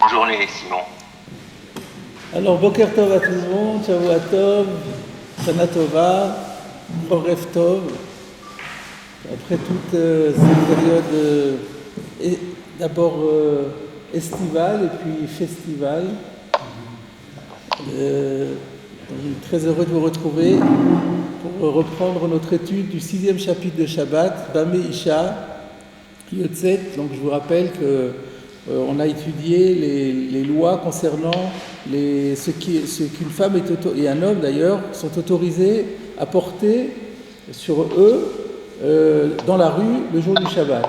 journée, Simon. Alors, Boker Tov à tout le monde, Shavua Tov, Shana Tova, Choref Tov. Après toute cette période d'abord estivale et puis festivale, je suis très heureux de vous retrouver pour reprendre notre étude du 6e chapitre de Shabbat, Bameh Isha, Yotzet. Donc je vous rappelle que on a étudié les lois concernant ce qu'une femme et un homme d'ailleurs sont autorisés à porter sur eux dans la rue le jour du Shabbat.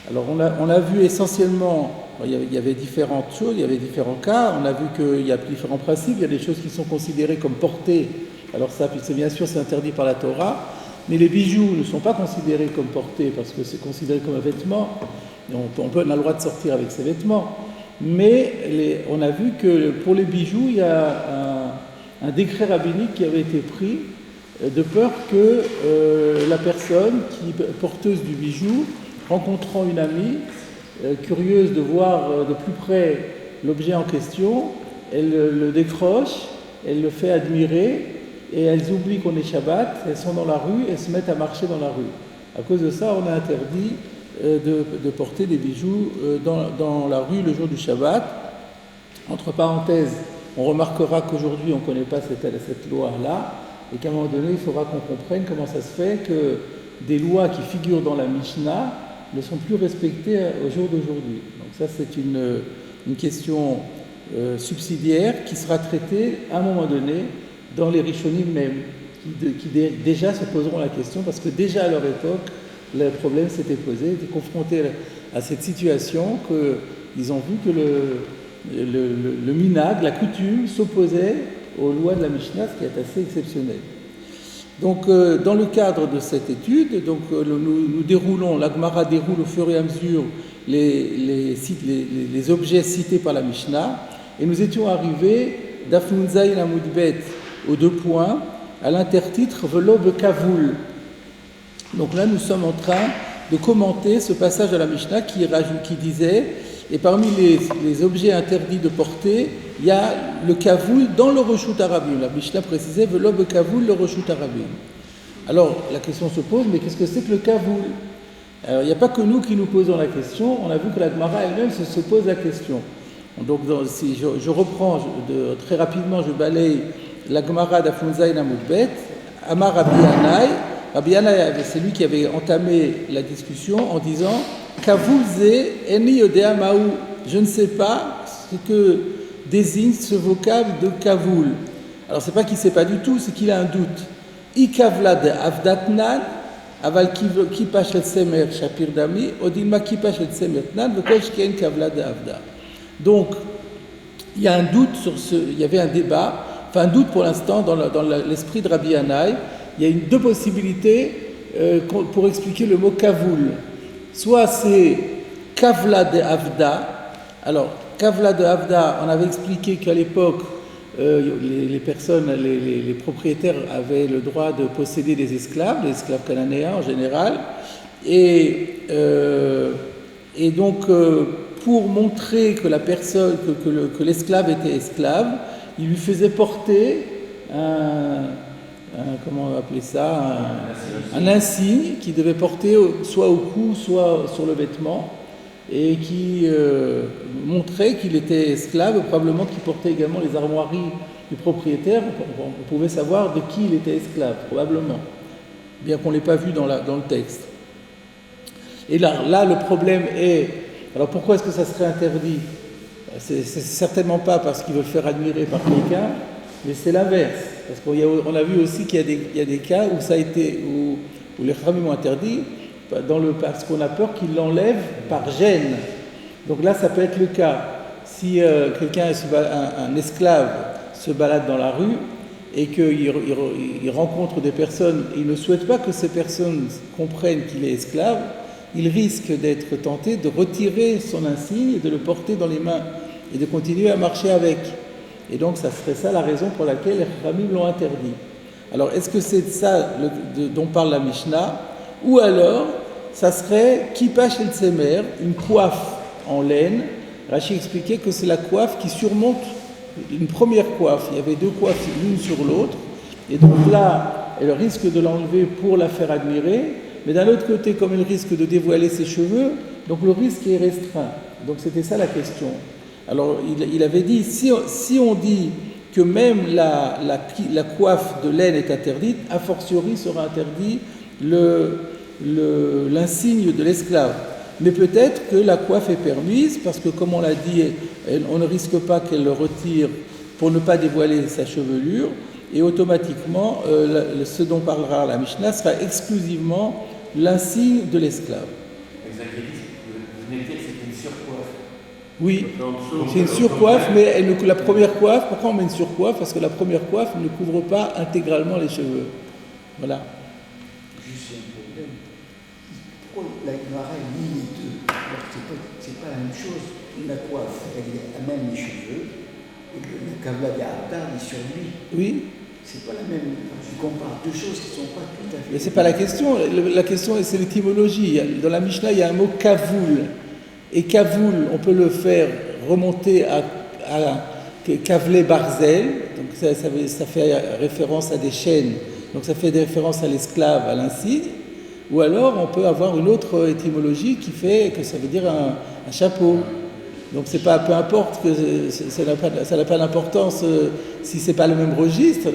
Alors on a vu essentiellement, il y avait différentes choses, il y avait différents cas, on a vu qu'il y a différents principes, il y a des choses qui sont considérées comme portées, alors ça bien sûr c'est interdit par la Torah, mais les bijoux ne sont pas considérés comme portés parce que c'est considéré comme un vêtement, on a le droit de sortir avec ses vêtements, mais on a vu que pour les bijoux, il y a un décret rabbinique qui avait été pris de peur que la personne qui est porteuse du bijou, rencontrant une amie, curieuse de voir de plus près l'objet en question, elle le décroche, elle le fait admirer et elles oublient qu'on est Shabbat, elles sont dans la rue, elles se mettent à marcher dans la rue. À cause de ça, on a interdit de porter des bijoux dans la rue le jour du Shabbat. Entre parenthèses, on remarquera qu'aujourd'hui on ne connaît pas cette loi-là et qu'à un moment donné il faudra qu'on comprenne comment ça se fait que des lois qui figurent dans la Mishnah ne sont plus respectées au jour d'aujourd'hui. Donc ça c'est une question subsidiaire qui sera traitée à un moment donné dans les Rishonim même, qui déjà se poseront la question parce que déjà à leur époque le problème s'était posé, ils étaient confrontés à cette situation qu'ils ont vu que le minhag, la coutume, s'opposait aux lois de la Mishnah, ce qui est assez exceptionnel. Donc, dans le cadre de cette étude, nous déroulons, la Gemara déroule au fur et à mesure les objets cités par la Mishnah, et nous étions arrivés d'Afnun Zayin Amud Bet aux 2 points, à l'intertitre Velo Bekavul. Donc là, nous sommes en train de commenter ce passage de la Mishnah qui disait, et parmi les objets interdits de porter, il y a le kavul dans le reshut harabim. La Mishnah précisait Velo bekavul le reshut harabim. Alors la question se pose, mais qu'est-ce que c'est que le kavul? Alors il n'y a pas que nous qui nous posons la question, on a vu que la Gemara elle-même se pose la question. Donc si je reprends très rapidement, je balaye la Gemara d'Afnun Zayin Amud Bet, Amar Rabbi Yanai. Rabbi Yanai, c'est lui qui avait entamé la discussion en disant Kavul ze eni yodea maou. Je ne sais pas ce que désigne ce vocable de Kavul. Alors c'est pas qu'il ne sait pas du tout, c'est qu'il a un doute. I kavlad avdatnan, aval kipa shel semer shapir dami, odilma kipa shel semer tnan, vekol shken kavlad avda. Donc il y a un doute il y avait un débat, enfin un doute pour l'instant dans l'esprit de Rabbi Yanai. Il y a deux possibilités pour expliquer le mot kavul. Soit c'est kavla de avda. Alors, kavla de avda, on avait expliqué qu'à l'époque, les personnes, les propriétaires avaient le droit de posséder des esclaves cananéens en général. Et donc, pour montrer que la personne, que l'esclave était esclave, il lui faisait porter comment on va appeler ça, un insigne qui devait porter soit au cou, soit sur le vêtement, et qui montrait qu'il était esclave, probablement qu'il portait également les armoiries du propriétaire. On pouvait savoir de qui il était esclave, probablement, bien qu'on ne l'ait pas vu dans le texte. Et là, le problème est, alors pourquoi est-ce que ça serait interdit? C'est certainement pas parce qu'ils veulent faire admirer par quelqu'un, mais c'est l'inverse. Parce qu'on a vu aussi qu'il y a des cas où ça a été, où les Khamim ont interdit, parce qu'on a peur qu'ils l'enlèvent par gêne. Donc là, ça peut être le cas. Si un esclave se balade dans la rue et qu'il rencontre des personnes, et il ne souhaite pas que ces personnes comprennent qu'il est esclave, il risque d'être tenté de retirer son insigne et de le porter dans les mains et de continuer à marcher avec. Et donc, ça serait ça la raison pour laquelle les Khamim l'ont interdit. Alors, est-ce que c'est ça dont parle la Mishnah? Ou alors, ça serait Kippa shel Tsemer, une coiffe en laine Rachi expliquait que c'est la coiffe qui surmonte une première coiffe. Il y avait deux coiffes l'une sur l'autre, et donc là, elle risque de l'enlever pour la faire admirer, mais d'un autre côté, comme elle risque de dévoiler ses cheveux, donc le risque est restreint. Donc c'était ça la question. Alors il avait dit, si on dit que même la coiffe de laine est interdite, a fortiori sera interdit l'insigne de l'esclave. Mais peut-être que la coiffe est permise, parce que comme on l'a dit, on ne risque pas qu'elle le retire pour ne pas dévoiler sa chevelure, et automatiquement, ce dont parlera la Mishnah sera exclusivement l'insigne de l'esclave. Vous venez de dire que c'est une surcoiffe. Oui, c'est une surcoiffe, mais la première coiffe, pourquoi on met une surcoiffe? Parce que la première coiffe ne couvre pas intégralement les cheveux. Voilà. Juste un problème. Pourquoi la Gemara lie les deux? Alors c'est pas la même chose. La coiffe, elle amène les cheveux, et le Kavla d'Arda est sur lui. Oui. C'est pas la même. Je compare deux choses qui ne sont pas tout à fait. Mais c'est pas la question. La question, c'est l'étymologie. Dans la Mishnah, il y a un mot kavoul. Et kavoul, on peut le faire remonter à kavlé barzel. Donc ça fait référence à des chaînes. Donc ça fait référence à l'esclave, à l'insigne. Ou alors on peut avoir une autre étymologie qui fait que ça veut dire un chapeau. Donc c'est pas, peu importe que ça n'a pas d'importance si c'est pas le même registre.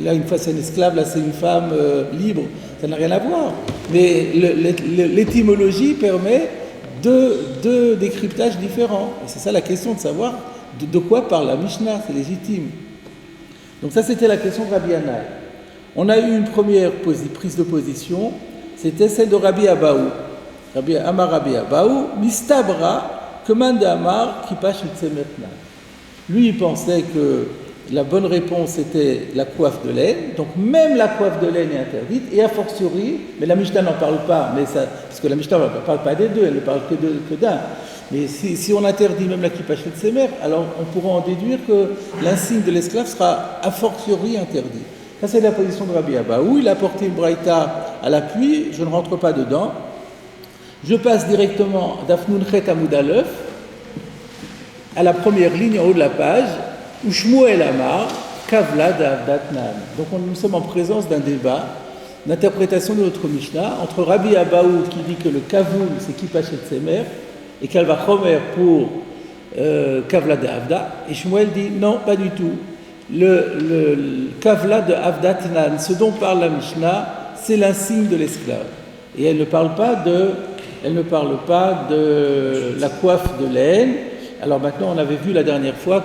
Là une fois c'est un esclave, là c'est une femme libre, ça n'a rien à voir. Mais l'étymologie permet deux décryptages différents. Et c'est ça la question de savoir de quoi parle la Mishnah, c'est légitime. Donc ça c'était la question de Rabbi Yannai. On a eu une première prise de position, c'était celle de Rabbi Abaou. Rabbi Abaou, Mistabra, Commande Amar qui passe chez Tsemetna. Lui, il pensait que la bonne réponse était la coiffe de laine, donc même la coiffe de laine est interdite, et a fortiori, mais la Mishnah n'en parle pas, parce que la Mishnah ne parle pas des deux, elle ne parle que d'un. Mais si on interdit même la kippa chez Tsemer, alors on pourra en déduire que l'insigne de l'esclave sera a fortiori interdit. Ça, c'est la position de Rabbi Abaou. Il a porté une braïta à l'appui, je ne rentre pas dedans. Je passe directement d'Afnun Chet Amoud Aleph à la première ligne en haut de la page, où Shmuel Amar, Kavla d'Avdatnan. Donc nous sommes en présence d'un débat d'interprétation de notre Mishnah entre Rabbi Abaou qui dit que le Kavoul c'est Kippa Shel Tsemer et Kalva Chomer pour Kavla d'Avda, et Shmuel dit non, pas du tout. Le Kavla de Avdatnan, ce dont parle la Mishnah, c'est l'insigne de l'esclave. Et elle ne parle pas de la coiffe de laine. Alors maintenant, on avait vu la dernière fois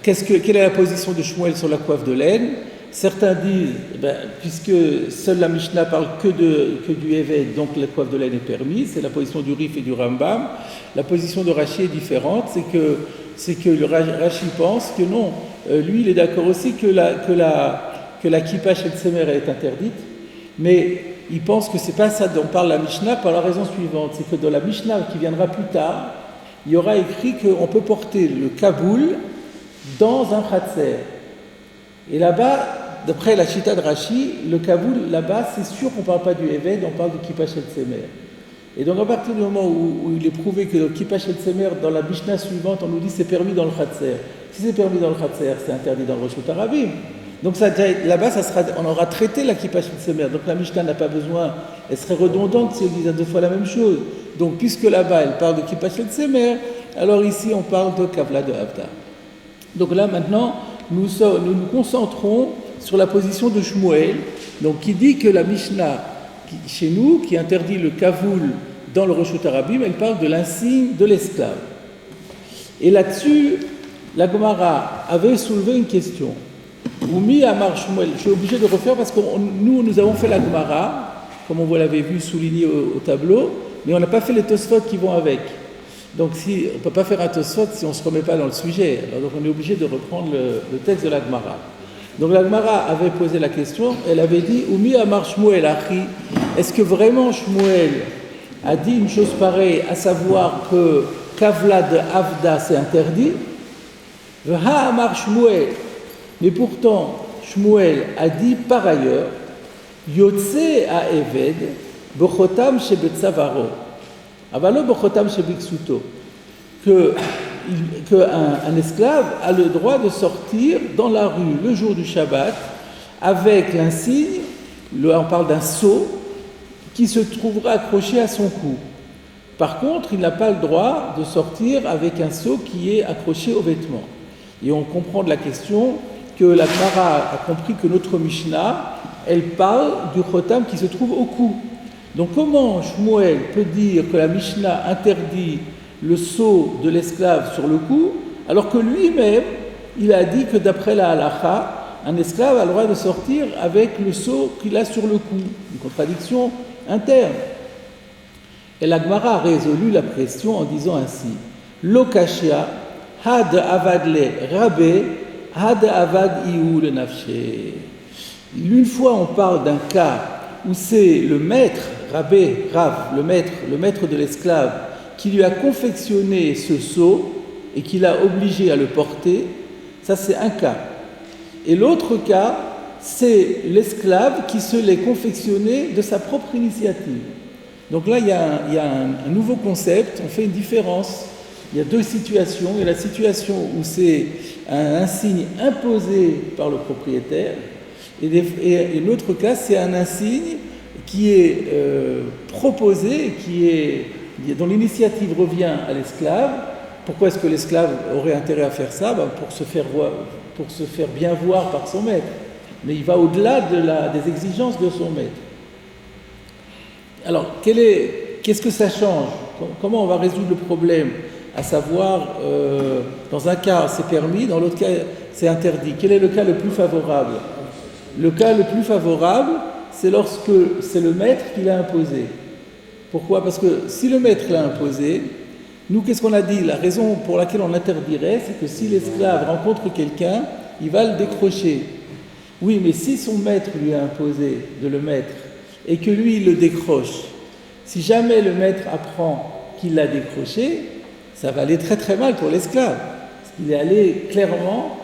quelle est la position de Shmuel sur la coiffe de laine. Certains disent, puisque seule la Mishnah parle que du Eved, donc la coiffe de laine est permise, c'est la position du Rif et du Rambam. La position de Rashi est différente, c'est que le Rashi pense que non, lui il est d'accord aussi que la kippa shel Tsemer est interdite, mais il pense que c'est pas ça dont parle la Mishnah par la raison suivante, c'est que dans la Mishnah qui viendra plus tard, il y aura écrit qu'on peut porter le kaboul dans un khatser. Et là-bas, d'après la chita de Rashi, le kaboul, là-bas, c'est sûr qu'on ne parle pas du Eved, on parle du kippa shel Tsemer. Et donc à partir du moment où il est prouvé que le kippa shel Tsemer, dans la Mishnah suivante, on nous dit c'est permis dans le khatser. Si c'est permis dans le khatser, c'est interdit dans le Reshut Harabim. Donc là-bas, on aura traité la kippa shel Tsemer. Donc la Mishnah n'a pas besoin, elle serait redondante si on disait deux fois la même chose. Donc puisque là-bas, elle parle de kippa shel Tsemer, alors ici, on parle de kavla de Avda. Donc là, maintenant, nous nous concentrons sur la position de Shmuel, donc qui dit que la Mishnah, chez nous, qui interdit le kavoul dans le Reshut Harabim, elle parle de l'insigne de l'esclave. Et là-dessus, la Gemara avait soulevé une question. Oumi Amar Shmuel, je suis obligé de refaire parce que nous avons fait la Gemara, comme vous l'avez vu souligné au tableau, mais on n'a pas fait les Tosfot qui vont avec. Donc on ne peut pas faire un Tosfot si on ne se remet pas dans le sujet. Alors, donc on est obligé de reprendre le texte de la Gemara. Donc la Gemara avait posé la question, elle avait dit Oumi Amar Shmuel Achi, est-ce que vraiment Shmuel a dit une chose pareille, à savoir que Kavla de Avda c'est interdit? Veha Amar Shmuel, mais pourtant Shmuel a dit par ailleurs Yotse a Eved Bochotam Shebetzavaro Avalo Bochotam Shebiksuto, qu'un esclave a le droit de sortir dans la rue le jour du Shabbat avec l'insigne, on parle d'un sceau, qui se trouvera accroché à son cou. Par contre, il n'a pas le droit de sortir avec un sceau qui est accroché aux vêtements. Et on comprend de la question que la Gemara a compris que notre Mishnah, elle parle du khotam qui se trouve au cou. Donc comment Shmuel peut dire que la Mishnah interdit le sceau de l'esclave sur le cou, alors que lui-même, il a dit que d'après la halakha, un esclave a le droit de sortir avec le sceau qu'il a sur le cou. Une contradiction interne. Et la Gemara a résolu la question en disant ainsi: Lokashia, had avadle rabbe, had avad iou le nafshe. Une fois on parle d'un cas où c'est le maître, rabbé, rav, le maître de l'esclave, qui lui a confectionné ce sceau et qui l'a obligé à le porter, ça c'est un cas. Et l'autre cas, c'est l'esclave qui se l'est confectionné de sa propre initiative. Donc là, il y a un nouveau concept, on fait une différence. Il y a deux situations. Il y a la situation où c'est un insigne imposé par le propriétaire, et l'autre cas, c'est un insigne qui est proposé, dont l'initiative revient à l'esclave. Pourquoi est-ce que l'esclave aurait intérêt à faire ça? Pour se faire bien voir par son maître. Mais il va au-delà des exigences de son maître. Alors, qu'est-ce que ça change? Comment on va résoudre le problème? À savoir, dans un cas c'est permis, dans l'autre cas c'est interdit. Quel est le cas le plus favorable? Le cas le plus favorable, c'est lorsque c'est le maître qui l'a imposé. Pourquoi? Parce que si le maître l'a imposé, nous, qu'est-ce qu'on a dit? La raison pour laquelle on interdirait, c'est que si l'esclave rencontre quelqu'un, il va le décrocher. Oui, mais si son maître lui a imposé de le mettre et que lui, il le décroche, si jamais le maître apprend qu'il l'a décroché, ça va aller très très mal pour l'esclave. Parce qu'il est allé clairement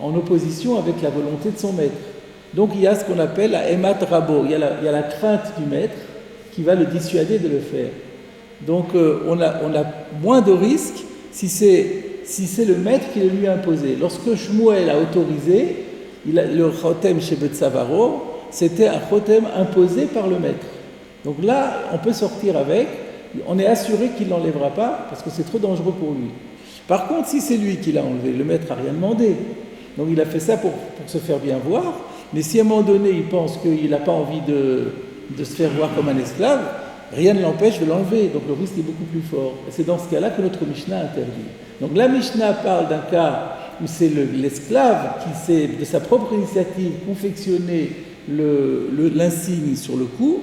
en opposition avec la volonté de son maître. Donc il y a ce qu'on appelle la emat rabo, il y a la crainte du maître qui va le dissuader de le faire. Donc on a moins de risques si c'est le maître qui le lui a imposé. Lorsque Shmuel a autorisé, le chotem chez Betsavaro, c'était un chotem imposé par le maître. Donc là, on peut sortir avec, on est assuré qu'il ne l'enlèvera pas parce que c'est trop dangereux pour lui. Par contre, si c'est lui qui l'a enlevé, le maître n'a rien demandé. Donc il a fait ça pour se faire bien voir, mais si à un moment donné il pense qu'il n'a pas envie de se faire voir comme un esclave, rien ne l'empêche de l'enlever, donc le risque est beaucoup plus fort. Et c'est dans ce cas-là que notre Mishnah interdit. Donc la Mishnah parle d'un cas où c'est l'esclave qui s'est, de sa propre initiative, confectionné l'insigne sur le cou,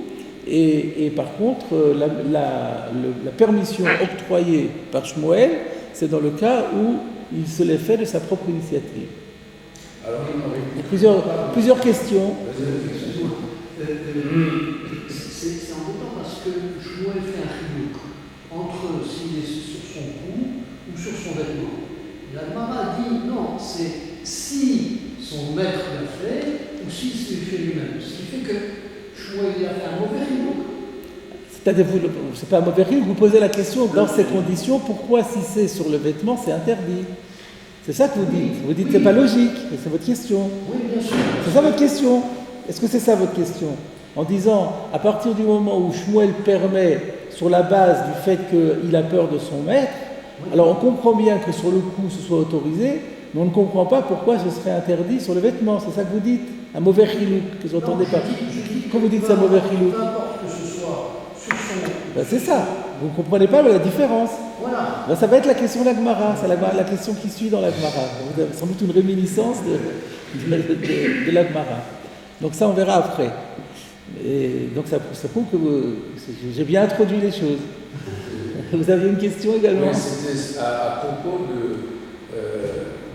et par contre, la permission octroyée par Shmuel, c'est dans le cas où il se l'est fait de sa propre initiative. Alors, il y a plusieurs questions. C'est embêtant parce que Shmuel fait un chilouk entre s'il est sur son cou ou sur son vêtement. La Gemara dit non, c'est si son maître l'a fait ou s'il se le fait lui-même. Ce qui fait que Shmuel a fait un mauvais chilouk. C'est-à-dire, c'est pas un mauvais chilouk, vous posez la question dans ces conditions, pourquoi si c'est sur le vêtement, c'est interdit? C'est ça que vous dites. Vous dites que c'est pas logique, c'est votre question. Oui, bien sûr. C'est ça votre question. Est-ce que c'est ça votre question? En disant, à partir du moment où Shmuel permet, sur la base du fait qu'il a peur de son maître, alors on comprend bien que sur le coup ce soit autorisé, mais on ne comprend pas pourquoi ce serait interdit sur le vêtement. C'est ça que vous dites? Un mauvais chilouk, que vous n'entendez pas. Quand vous dites que c'est un mauvais chilouk, peu importe que ce soit sur son... c'est ça. Vous ne comprenez pas la différence. Voilà. Ça va être la question de la Gemara, c'est la question qui suit dans la Gemara. Vous avez sans doute une réminiscence de la Gemara. Donc ça, on verra après. Et donc ça prouve que j'ai bien introduit les choses. Vous aviez une question également? Oui, c'était à propos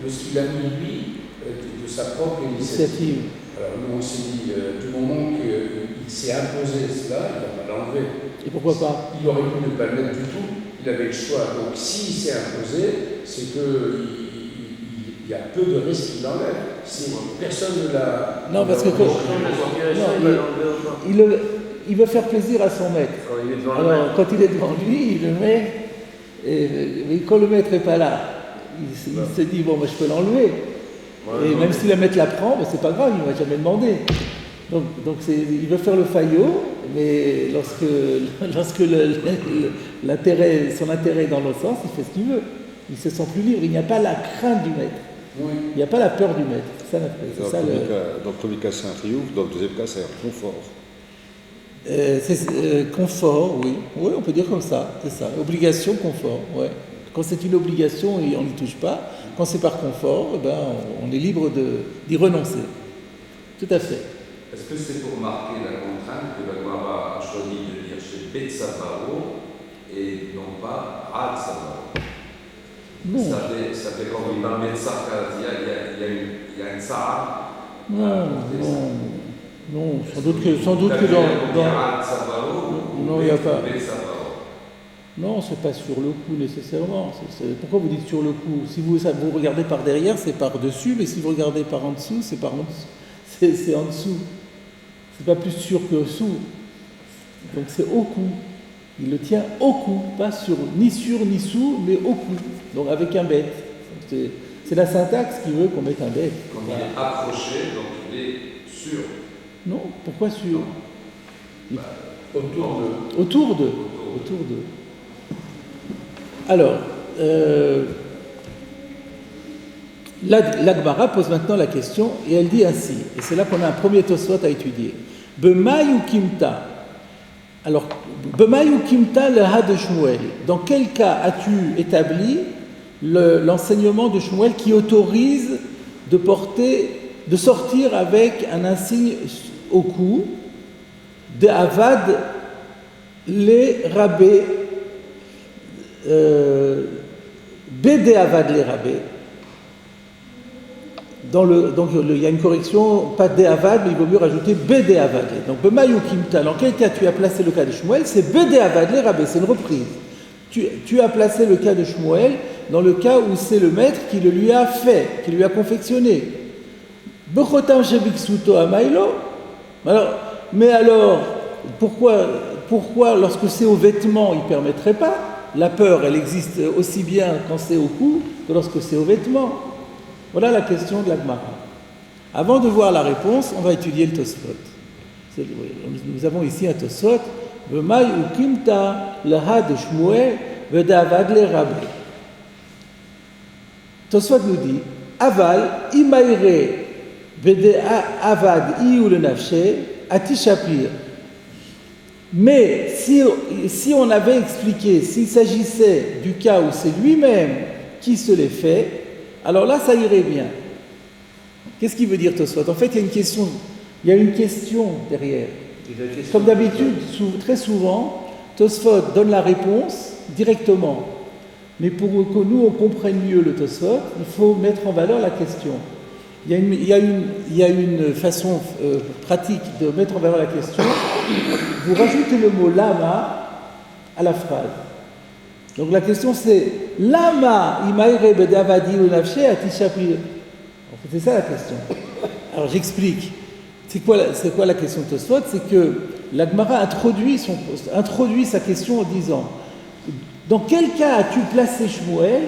de ce qu'il a mis lui, de sa propre initiative. Alors nous on s'est dit, du moment qu'il s'est imposé cela, il ne va pas l'enlever. Et pourquoi pas? Il aurait pu ne pas le mettre du tout, il avait le choix. Donc s'il s'est imposé, c'est qu'il y a peu de risques qu'il l'enlève. Personne ne l'a... Non, parce que il veut faire plaisir à son maître. Alors quand il est devant lui, il le met Mais quand le maître n'est pas là, il se dit, bon, moi, je peux l'enlever. Et même si le maître la prend, ben, c'est pas grave, il ne va jamais demander. Donc il veut faire le faillot, mais lorsque son intérêt est dans l'autre sens, il fait ce qu'il veut. Il se sent plus libre, il n'y a pas la crainte du maître. Oui. Il n'y a pas la peur du maître. C'est ça, Dans le premier cas, c'est un triomphe, dans le deuxième cas, c'est un confort. Confort, oui. Oui, on peut dire comme ça, c'est ça. Obligation, confort, ouais. Quand c'est une obligation, on n'y touche pas. Quand c'est par confort, eh ben, on est libre d'y renoncer. Tout à fait. Est-ce que c'est pour marquer la contrainte que la Gemara a choisi de dire chez Betsabao et non pas Adsabao? Non. Ça fait comme dans le Betsabao, il y a une Sahara. Non, sans doute que dans non, il n'y a pas. Non, c'est pas sur le coup nécessairement. Pourquoi vous dites sur le coup? Si vous regardez par derrière, c'est par dessus, mais si vous regardez par en dessous, c'est par en dessous. C'est en dessous. C'est pas plus sûr que sous. Donc c'est au cou. Il le tient au cou, pas ni sur ni sous, mais au cou. Donc avec un bête. C'est la syntaxe qui veut qu'on mette un bête. Comme il est accroché, donc il est sur. Non, pourquoi sur? Autour de. Autour de. Alors, la Gemara pose maintenant la question et elle dit ainsi, et c'est là qu'on a un premier Tosfot à étudier. B'mai ou kimta. Alors, B'mai ou kimta le ha de Shmuel. Dans quel cas as-tu établi l'enseignement de Shmuel qui autorise de sortir avec un insigne au cou, de avad les rabais, Bédé avad les rabais. Donc il y a une correction, pas Dé avad, mais il vaut mieux rajouter Bédé avad. Donc B'mayou Kimta, dans quel cas tu as placé le cas de Shmuel? C'est Bédé avad les rabais, c'est une reprise. Tu as placé le cas de Shmuel dans le cas où c'est le maître qui le lui a fait, qui lui a confectionné. Bechotam shebiksuto amailo. Mais alors, pourquoi lorsque c'est au vêtement, il ne permettrait pas? La peur, elle existe aussi bien quand c'est au cou que lorsque c'est au vêtement. Voilà la question de la Gemara. Avant de voir la réponse, on va étudier le Tosfot. Nous avons ici un Tosfot. V'mai ou kimta leha de Shmuel v'davad le rabbi. Tosfot nous dit aval imaire v'de avad i ou le nafshe atishapir. Mais si on avait expliqué, s'il s'agissait du cas où c'est lui-même qui se l'est fait, alors là, ça irait bien. Qu'est-ce qu'il veut dire Tosfot? En fait, il y a une question derrière. Comme d'habitude, très souvent, Tosfot donne la réponse directement. Mais pour que nous, on comprenne mieux le Tosfot, il faut mettre en valeur la question. Il y a une façon pratique de mettre en valeur la question. Vous rajoutez le mot lama à la phrase. Donc la question c'est lama imaire bedavadi ou nafshe atishapir. C'est ça la question. Alors j'explique. C'est quoi la question de Tosfot? C'est que la Gemara introduit sa question en disant dans quel cas as-tu placé Shmuel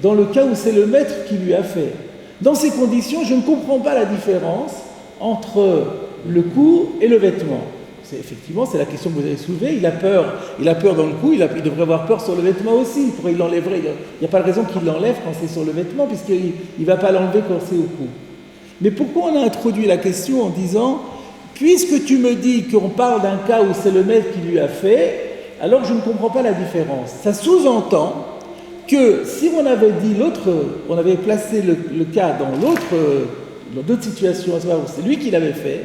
dans le cas où c'est le maître qui lui a fait? Dans ces conditions, je ne comprends pas la différence entre le cou et le vêtement. Effectivement, c'est la question que vous avez soulevée. Il a peur dans le cou, il devrait avoir peur sur le vêtement aussi. Il l'enlèverait. Il n'y a pas de raison qu'il l'enlève quand c'est sur le vêtement, puisqu'il ne va pas l'enlever quand c'est au cou. Mais pourquoi on a introduit la question en disant puisque tu me dis qu'on parle d'un cas où c'est le maître qui lui a fait, alors je ne comprends pas la différence. Ça sous-entend que si on avait dit on avait placé le cas dans d'autres situations, à savoir où c'est lui qui l'avait fait,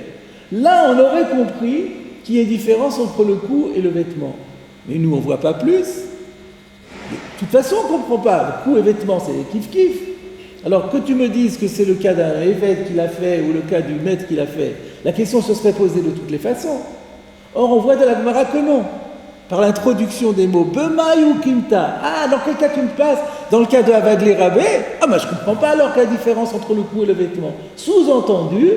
là on aurait compris qu'il y a une différence entre le cou et le vêtement. Mais nous on ne voit pas plus. De toute façon on ne comprend pas. Le cou et vêtement c'est kiff-kiff. Alors que tu me dises que c'est le cas d'un évêque qui l'a fait ou le cas du maître qui l'a fait, la question se serait posée de toutes les façons. Or on voit de la Gemara que non. Par l'introduction des mots B'mai ou Kimta. Ah, dans quel cas tu me passes? Dans le cas de Avad les rabais, je ne comprends pas alors la différence entre le cou et le vêtement. Sous-entendu,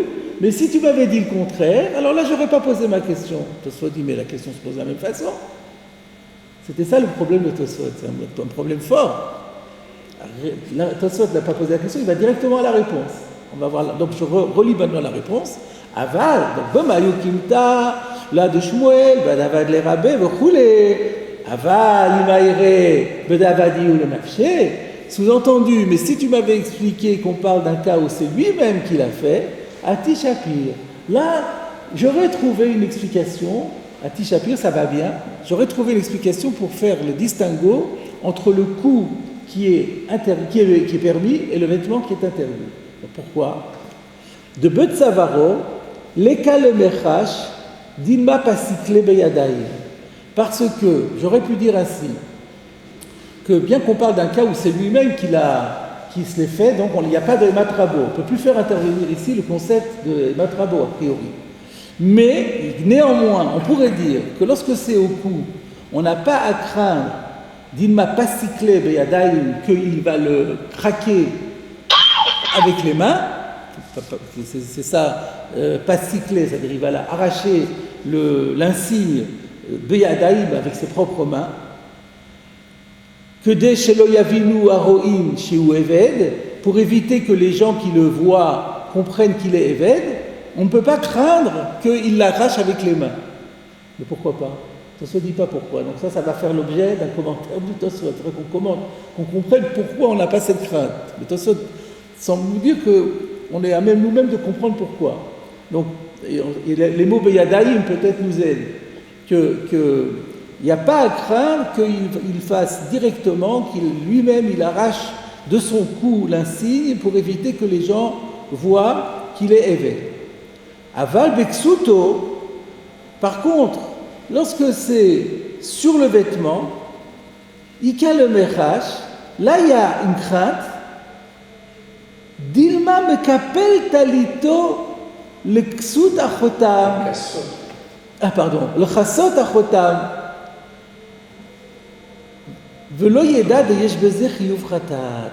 mais si tu m'avais dit le contraire, alors là, je n'aurais pas posé ma question. Tosfot dit, mais la question se pose de la même façon. C'était ça le problème de Tosfot, c'est un problème fort. Tosfot n'a pas posé la question, il va directement à la réponse. On va voir, donc je relis maintenant la réponse. Aval, donc Bomayu Kimta, là de Shmuel, Badavad le Rabbe, Vechule, Aval, Imaire, Badavadi ou le Nafshe. Sous-entendu, mais si tu m'avais expliqué qu'on parle d'un cas où c'est lui-même qui l'a fait, Ati Shapir, là, j'aurais trouvé une explication, Ati Shapir, ça va bien, j'aurais trouvé une explication pour faire le distinguo entre le coup qui est permis et le vêtement qui est interdit. Pourquoi? De Betsavaro, l'eka le mechash, dilma pasikle beyadaï. Parce que, j'aurais pu dire ainsi, que bien qu'on parle d'un cas où c'est lui-même qui se l'est fait, donc il n'y a pas de matrabo. On ne peut plus faire intervenir ici le concept de matrabo, a priori. Mais, néanmoins, on pourrait dire que lorsque c'est au cou, on n'a pas à craindre d'ilma pasikle beyadaï, qu'il va le craquer avec les mains, c'est ça, pasikle, c'est-à-dire il va arracher l'insigne beyadaï avec ses propres mains, que des sheloyavinu aroim shiu eved, pour éviter que les gens qui le voient comprennent qu'il est eved, on ne peut pas craindre qu'il l'arrache avec les mains. Mais pourquoi pas? Ça ne se dit pas pourquoi. Donc ça va faire l'objet d'un commentaire du Tosfot. Il faudrait qu'on comprenne pourquoi on n'a pas cette crainte. Le Tosfot semble nous dire qu'on est à même nous-mêmes de comprendre pourquoi. Donc les mots beyadaïm peut-être nous aident. Il n'y a pas à craindre qu'il fasse directement, qu'il lui-même il arrache de son cou l'insigne pour éviter que les gens voient qu'il est éveillé. Aval Beksuto, par contre, lorsque c'est sur le vêtement, Ika le Mechash, là il y a une crainte. Dilma Mekapel Talito le Ksut Achotam. Le Chassot Achotam. Velo Yeda de Yesh Beze Chiyuv Khatat.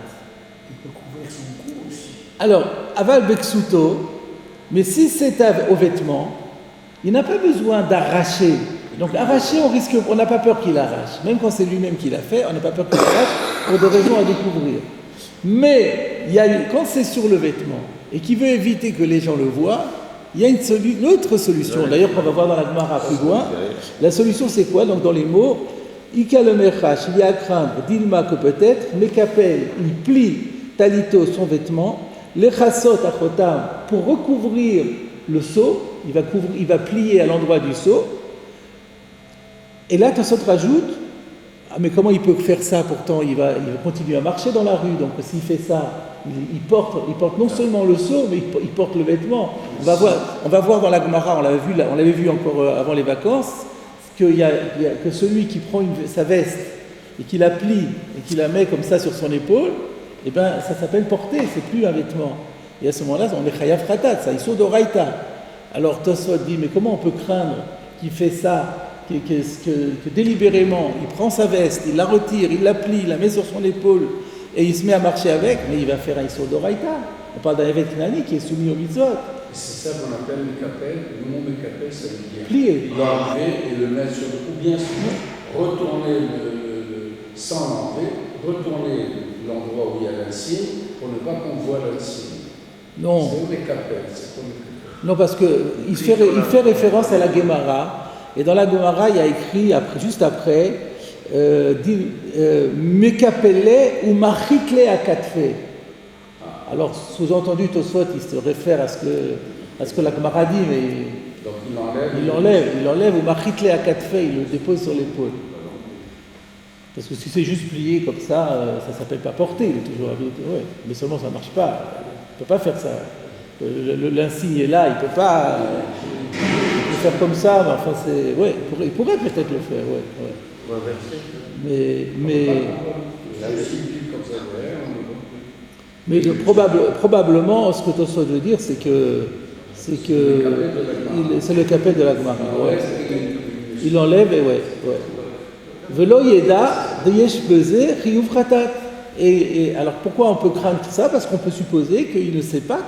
Il peut couvrir son cou aussi. Alors, Aval Beksuto, mais si c'est au vêtement, il n'a pas besoin d'arracher. Donc arracher, on n'a pas peur qu'il arrache. Même quand c'est lui-même qui l'a fait, on n'a pas peur qu'il arrache pour des raisons à découvrir. Mais quand c'est sur le vêtement et qu'il veut éviter que les gens le voient, il y a une autre solution. D'ailleurs, qu'on va voir dans la Gemara plus loin. La solution, c'est quoi? Donc dans les mots, Ika le Mechash, il y a à craindre, Dilma que peut-être, Mekapel, il plie Talito, son vêtement, les Chassot Achotam, pour recouvrir le seau, il va plier à l'endroit du seau. Et là, Tosfot rajoute, mais comment il peut faire ça? Pourtant, il va continuer à marcher dans la rue. Donc, s'il fait ça, il porte non seulement le seau, mais il porte le vêtement. On va voir dans la Gemara, on l'avait vu encore avant les vacances, que celui qui prend sa veste et qui la plie et qui la met comme ça sur son épaule, eh ben, ça s'appelle porter, c'est plus un vêtement. Et à ce moment-là, on est chayav khatat, ça, ils sont d'oraïta. Alors Tosfot dit, mais comment on peut craindre qu'il fait ça, que délibérément, il prend sa veste, il la retire, il la plie, il la met sur son épaule, et il se met à marcher avec, mais il va faire un issur d'oraïta. On parle d'un évêque nani qui est soumis au mitzvot. C'est ça qu'on appelle le kapel. Le mot kapel, ça veut dire plier. L'enlever et le mettre sur le cou, bien sûr. Retourner sans l'enlever, retourner l'endroit où il y a l'insigne pour ne pas qu'on voit l'insigne. Non. C'est le kapel, c'est comme le kapel. Non, parce qu'il fait référence à la Gemara, et dans la Gemara, il y a écrit, juste après, Mekapele ou Machikle Akatfe. Alors, sous-entendu, Tosfot, il se réfère à ce que la Gemara dit, mais donc il l'enlève, ou Machikle Akatfe, il le dépose sur l'épaule. Parce que si c'est juste plié comme ça ne s'appelle pas porter, il est toujours habillé. Ouais, mais seulement ça ne marche pas, il ne peut pas faire ça. L'insigne est là, il ne peut pas faire comme ça, mais enfin c'est. Ouais, il pourrait peut-être le faire, ouais. Mais probablement, ce que Tosfot veut dire, c'est que c'est le kapel de la Gemara. Ouais. Il l'enlève et ouais. Velo yeda de yesh beze chiyuv khatat. Et alors pourquoi on peut craindre ça? Parce qu'on peut supposer qu'il ne sait pas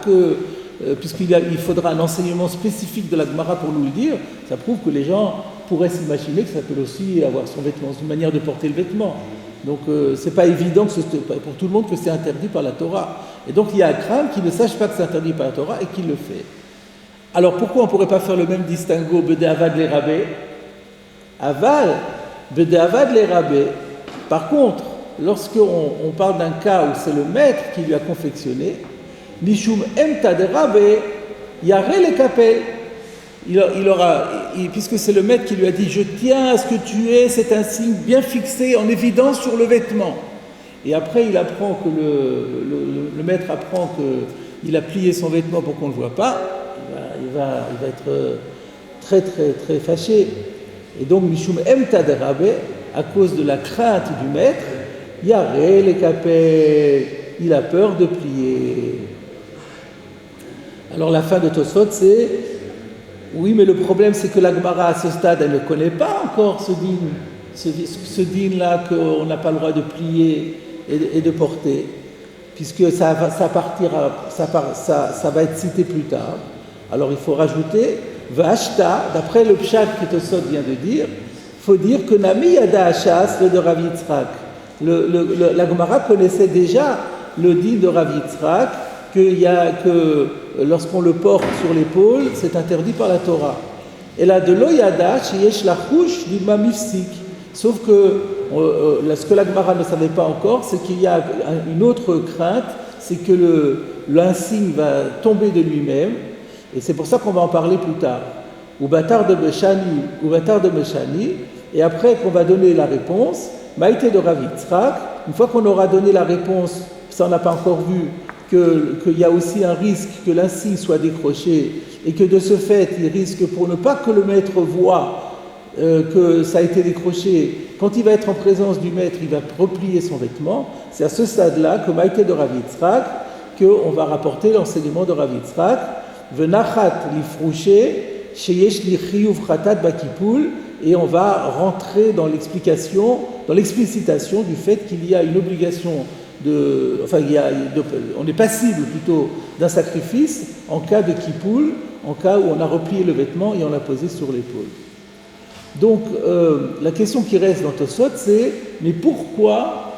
puisqu'il faudra un enseignement spécifique de la Gemara pour nous le dire, ça prouve que les gens pourrait s'imaginer que ça peut aussi avoir son vêtement, une manière de porter le vêtement. Donc c'est pas évident pour tout le monde que c'est interdit par la Torah. Et donc il y a à craindre qu'il ne sache pas que c'est interdit par la Torah et qu'il le fait. Alors pourquoi on ne pourrait pas faire le même distinguo Bedéavad les rabais? Aval, Bedéavad les rabais. Par contre, lorsqu'on parle d'un cas où c'est le maître qui lui a confectionné, Mishum Emta de rabais, Yare les kapel. Puisque c'est le maître qui lui a dit « Je tiens à ce que tu aies cet insigne bien fixé en évidence sur le vêtement ». Et après, il apprend que le maître apprend qu'il a plié son vêtement pour qu'on ne le voit pas. Il va être très, très, très fâché. Et donc, Mishum Emta de rabais, à cause de la crainte du maître, Yare les kapel, il a peur de plier. Alors, la fin de Tosfot, c'est oui, mais le problème, c'est que la Gemara, à ce stade, elle ne connaît pas encore ce din-là qu'on n'a pas le droit de plier et de porter, puisque ça va être cité plus tard. Alors, il faut rajouter Vashta, d'après le pshat que Tosfot vient de dire, il faut dire que Nami Yada Hachas, le de Rav Yitzhak. La Gemara connaissait déjà le din de Rav Yitzhak, que lorsqu'on le porte sur l'épaule, c'est interdit par la Torah. Et là, de l'oyada, sheyesh lachouch d'ima mifsik. Sauf que ce que la Gemara ne savait pas encore, c'est qu'il y a une autre crainte, c'est que l'insigne va tomber de lui-même, et c'est pour ça qu'on va en parler plus tard. Ou batar de Meshani, et après qu'on va donner la réponse, Maïté de Rav Yitzhak, une fois qu'on aura donné la réponse, ça on n'a pas encore vu, qu'il y a aussi un risque que l'insigne soit décroché et que de ce fait, il risque pour ne pas que le maître voie que ça a été décroché, quand il va être en présence du maître, il va replier son vêtement. C'est à ce stade-là que Maïté de Rav Yitzhak, qu'on va rapporter l'enseignement de Rav Yitzhak, Venachat lifrouché, sheyesh li chiyuv chatat bakipul, et on va rentrer dans l'explication, dans l'explicitation du fait qu'il y a une obligation on est passible plutôt d'un sacrifice en cas de kipoul, en cas où on a replié le vêtement et on l'a posé sur l'épaule. Donc la question qui reste dans Tosfot, c'est mais pourquoi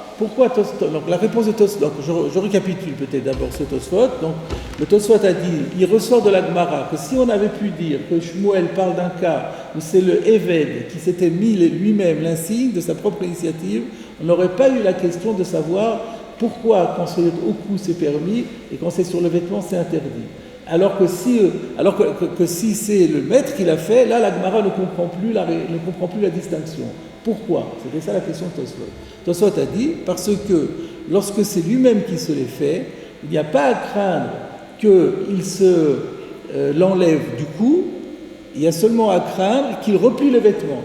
Tosfot? Donc la réponse de Tosfot, donc je récapitule peut-être d'abord ce Tosfot. Donc le Tosfot a dit, il ressort de la Gemara que si on avait pu dire que Shmuel parle d'un cas où c'est le Eved qui s'était mis lui-même l'insigne de sa propre initiative, on n'aurait pas eu la question de savoir pourquoi quand c'est au cou c'est permis et quand c'est sur le vêtement c'est interdit. Alors que si c'est le maître qui l'a fait, là la Gemara ne comprend plus la distinction. Pourquoi? C'était ça la question de Tosfot. Tosfot a dit parce que lorsque c'est lui-même qui se les fait, il n'y a pas à craindre qu'il l'enlève du cou, il y a seulement à craindre qu'il replie le vêtement.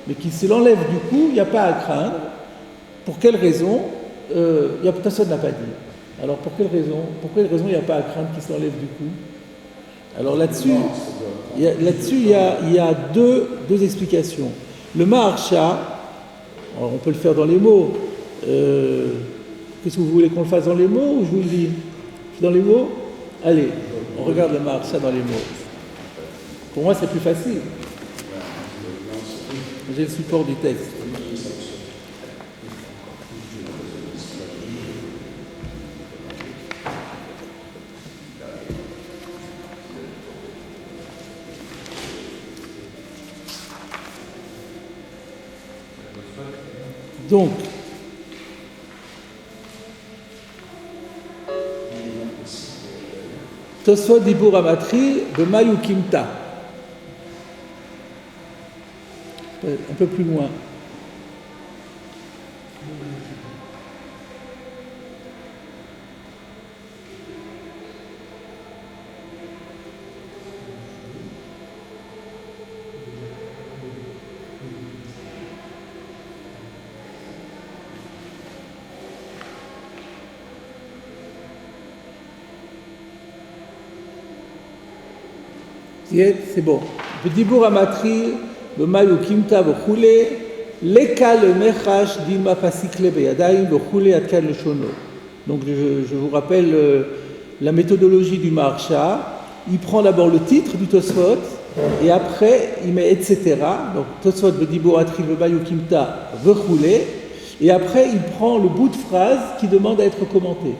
Mais qu'il se l'enlève du cou, il n'y a pas à craindre. Pour quelle raison? Tosfot n'a pas dit. Alors pour quelle raison il n'y a pas à craindre qu'il se l'enlève du cou? Alors là-dessus, il y a deux explications. Le Maharsha, on peut le faire dans les mots. Qu'est-ce que vous voulez qu'on le fasse dans les mots ou je vous le dis? Dans les mots? Allez, on regarde le Maharsha dans les mots. Pour moi, c'est plus facile. J'ai le support du texte. Donc, Tosfot Dibur Amatri de Mayu Kimta. Un peu plus loin. C'est bon. Dibur Amatri de Mayu Kimta v'chule leka le mechash dima pasikle beyadayim v'chule atkan le shono. Donc je vous rappelle la méthodologie du Maharsha. Il prend d'abord le titre du Tosfot, et après il met etc. Donc Tosfot Bedibo Atri Vebayu Kimta Vechoulé, et après il prend le bout de phrase qui demande à être commenté.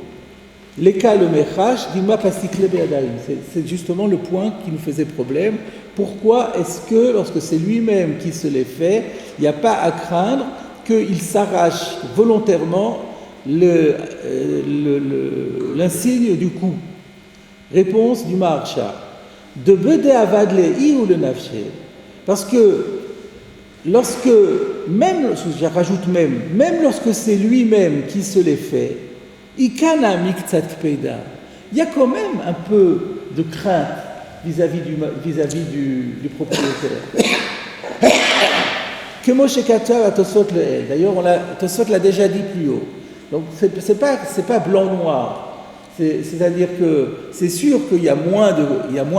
L'eka le mechash dima pasikle be'adaim. C'est justement le point qui nous faisait problème. Pourquoi est-ce que lorsque c'est lui-même qui se les fait, il n'y a pas à craindre qu'il s'arrache volontairement l'insigne du cou? Réponse du Maharsha. De Bede Avadlei ou le Nafshe. Parce que lorsque, même, je rajoute même lorsque c'est lui-même qui se les fait, Ikana Miktsat Kpeida, il y a quand même un peu de crainte vis-à-vis du propriétaire. Que Moshe Kata à Tosfot le El. D'ailleurs, Tosfot l'a déjà dit plus haut. Donc, c'est pas blanc-noir. C'est-à-dire que c'est sûr qu'il y a moins,